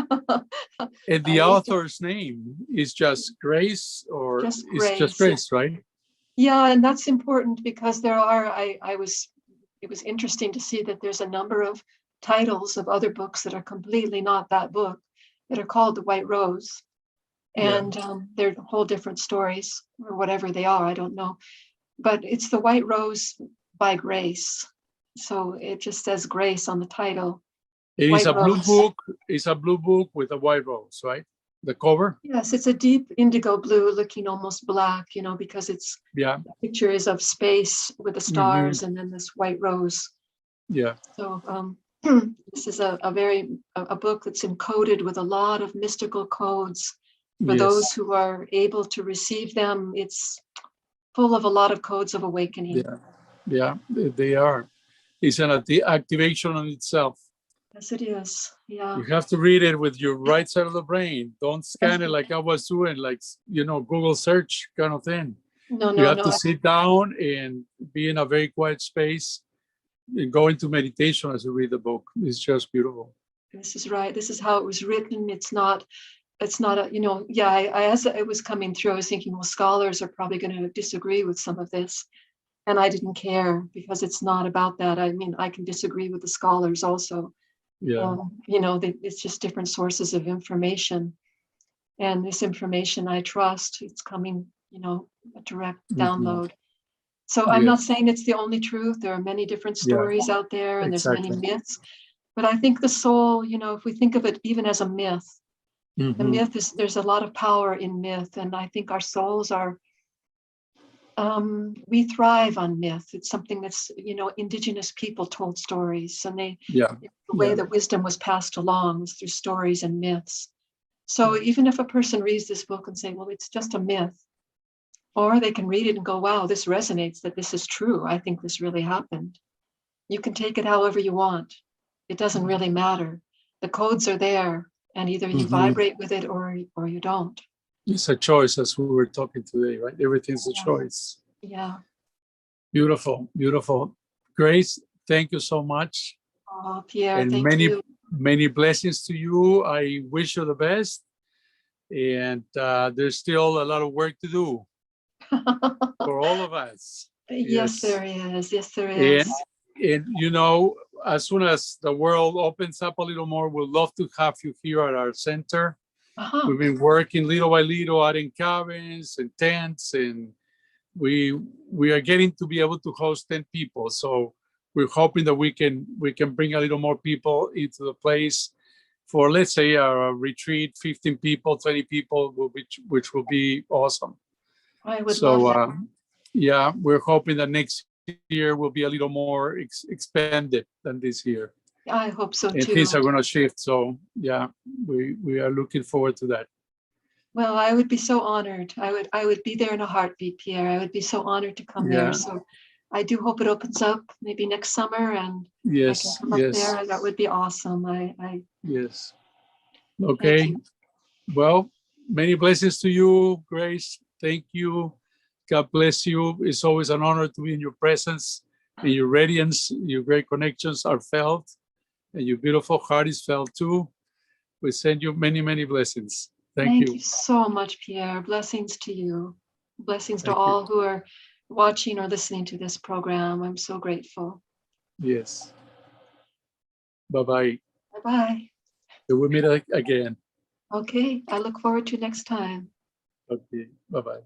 Speaker 2: And the
Speaker 1: I
Speaker 2: author's name is just Grace, or
Speaker 1: just
Speaker 2: it's just
Speaker 1: Grace.
Speaker 2: Grace, right?
Speaker 1: Yeah, and that's important because there are, it was interesting to see that there's a number of titles of other books that are completely not that book that are called The White Rose.
Speaker 2: Yeah.
Speaker 1: And they're whole different stories or whatever they are, I don't know. But it's The White Rose by Grace. So it just says Grace on the title,
Speaker 2: It is
Speaker 1: White
Speaker 2: a blue
Speaker 1: Rose.
Speaker 2: book. It's a blue book with a white rose, right? The cover.
Speaker 1: Yes, it's a deep indigo blue looking almost black, because it's
Speaker 2: Yeah.
Speaker 1: the picture is of space with the
Speaker 2: Hmm.
Speaker 1: stars and then this white rose.
Speaker 2: Yeah.
Speaker 1: So this is a book that's encoded with a lot of mystical codes for those
Speaker 2: Yes.
Speaker 1: who are able to receive them. It's full of a lot of codes of awakening.
Speaker 2: Yeah. Yeah. They are. It's an activation on itself.
Speaker 1: Yes, it is. Yeah.
Speaker 2: You have to read it with your right side of the brain. Don't
Speaker 1: Yes.
Speaker 2: scan it like I was doing, like Google search kind of thing.
Speaker 1: No,
Speaker 2: You
Speaker 1: no,
Speaker 2: have
Speaker 1: no.
Speaker 2: to sit down and be in a very quiet space and go into meditation as you read the book. It's just beautiful.
Speaker 1: This is right. This is how it was written. It's not a, yeah, as it was coming through, I was thinking, well, scholars are probably going to disagree with some of this. And I didn't care because it's not about that. I mean, I can disagree with the scholars also.
Speaker 2: Yeah.
Speaker 1: It's just different sources of information. And this information I trust, it's coming, a direct download. So I'm not
Speaker 2: Yes.
Speaker 1: saying it's the only truth. There are many different
Speaker 2: Yeah.
Speaker 1: stories out there, and there's many
Speaker 2: Exactly.
Speaker 1: myths. But I think the soul, if we think of it even as a myth, the myth is, there's a lot of power in myth. And I think our souls are, we thrive on myth. It's something that's, indigenous people told stories, and the way that wisdom was passed along was through stories and myths. So even if a person reads this book and say, well, it's just a myth, or they can read it and go, wow, this resonates, that this is true. I think this really happened. You can take it however you want. It doesn't really matter. The codes are there, and either you vibrate with it or you don't.
Speaker 2: It's a choice, as we were talking today, right? Everything's a choice.
Speaker 1: Yeah.
Speaker 2: Beautiful, beautiful. Grace, thank you so much.
Speaker 1: Oh, Pierre,
Speaker 2: And
Speaker 1: thank you.
Speaker 2: many blessings to you. I wish you the best. And there's still a lot of work to do for all of us.
Speaker 1: Yes, there is. Yes, there is.
Speaker 2: And as soon as the world opens up a little more, we'd love to have you here at our center. We've been working little by little, adding cabins and tents, and we are getting to be able to host 10 people. So we're hoping that we can bring a little more people into the place for, let's say, a retreat, 15 people, 20 people, which will be awesome.
Speaker 1: I would love that.
Speaker 2: Yeah, we're hoping that next year will be a little more expanded than this year.
Speaker 1: I hope so
Speaker 2: and
Speaker 1: too.
Speaker 2: Things are going to shift. So yeah, we are looking forward to that.
Speaker 1: Well, I would be so honored. I would be there in a heartbeat, Pierre. I would be so honored to come there. So I do hope it opens up maybe next summer, and I can come up there, and that would be awesome.
Speaker 2: Yes. Okay. Well, many blessings to you, Grace. Thank you. God bless you. It's always an honor to be in your presence, and your radiance, your great connections are felt, and your beautiful heart is felt too. We send you many, many blessings. Thank you.
Speaker 1: Thank you so much, Pierre. Blessings to you. Blessings to
Speaker 2: Thank
Speaker 1: all
Speaker 2: you.
Speaker 1: who are watching or listening to this program. I'm so grateful.
Speaker 2: Yes. Bye-bye.
Speaker 1: Bye-bye.
Speaker 2: We'll meet again.
Speaker 1: Okay. I look forward to next time.
Speaker 2: Okay. Bye-bye.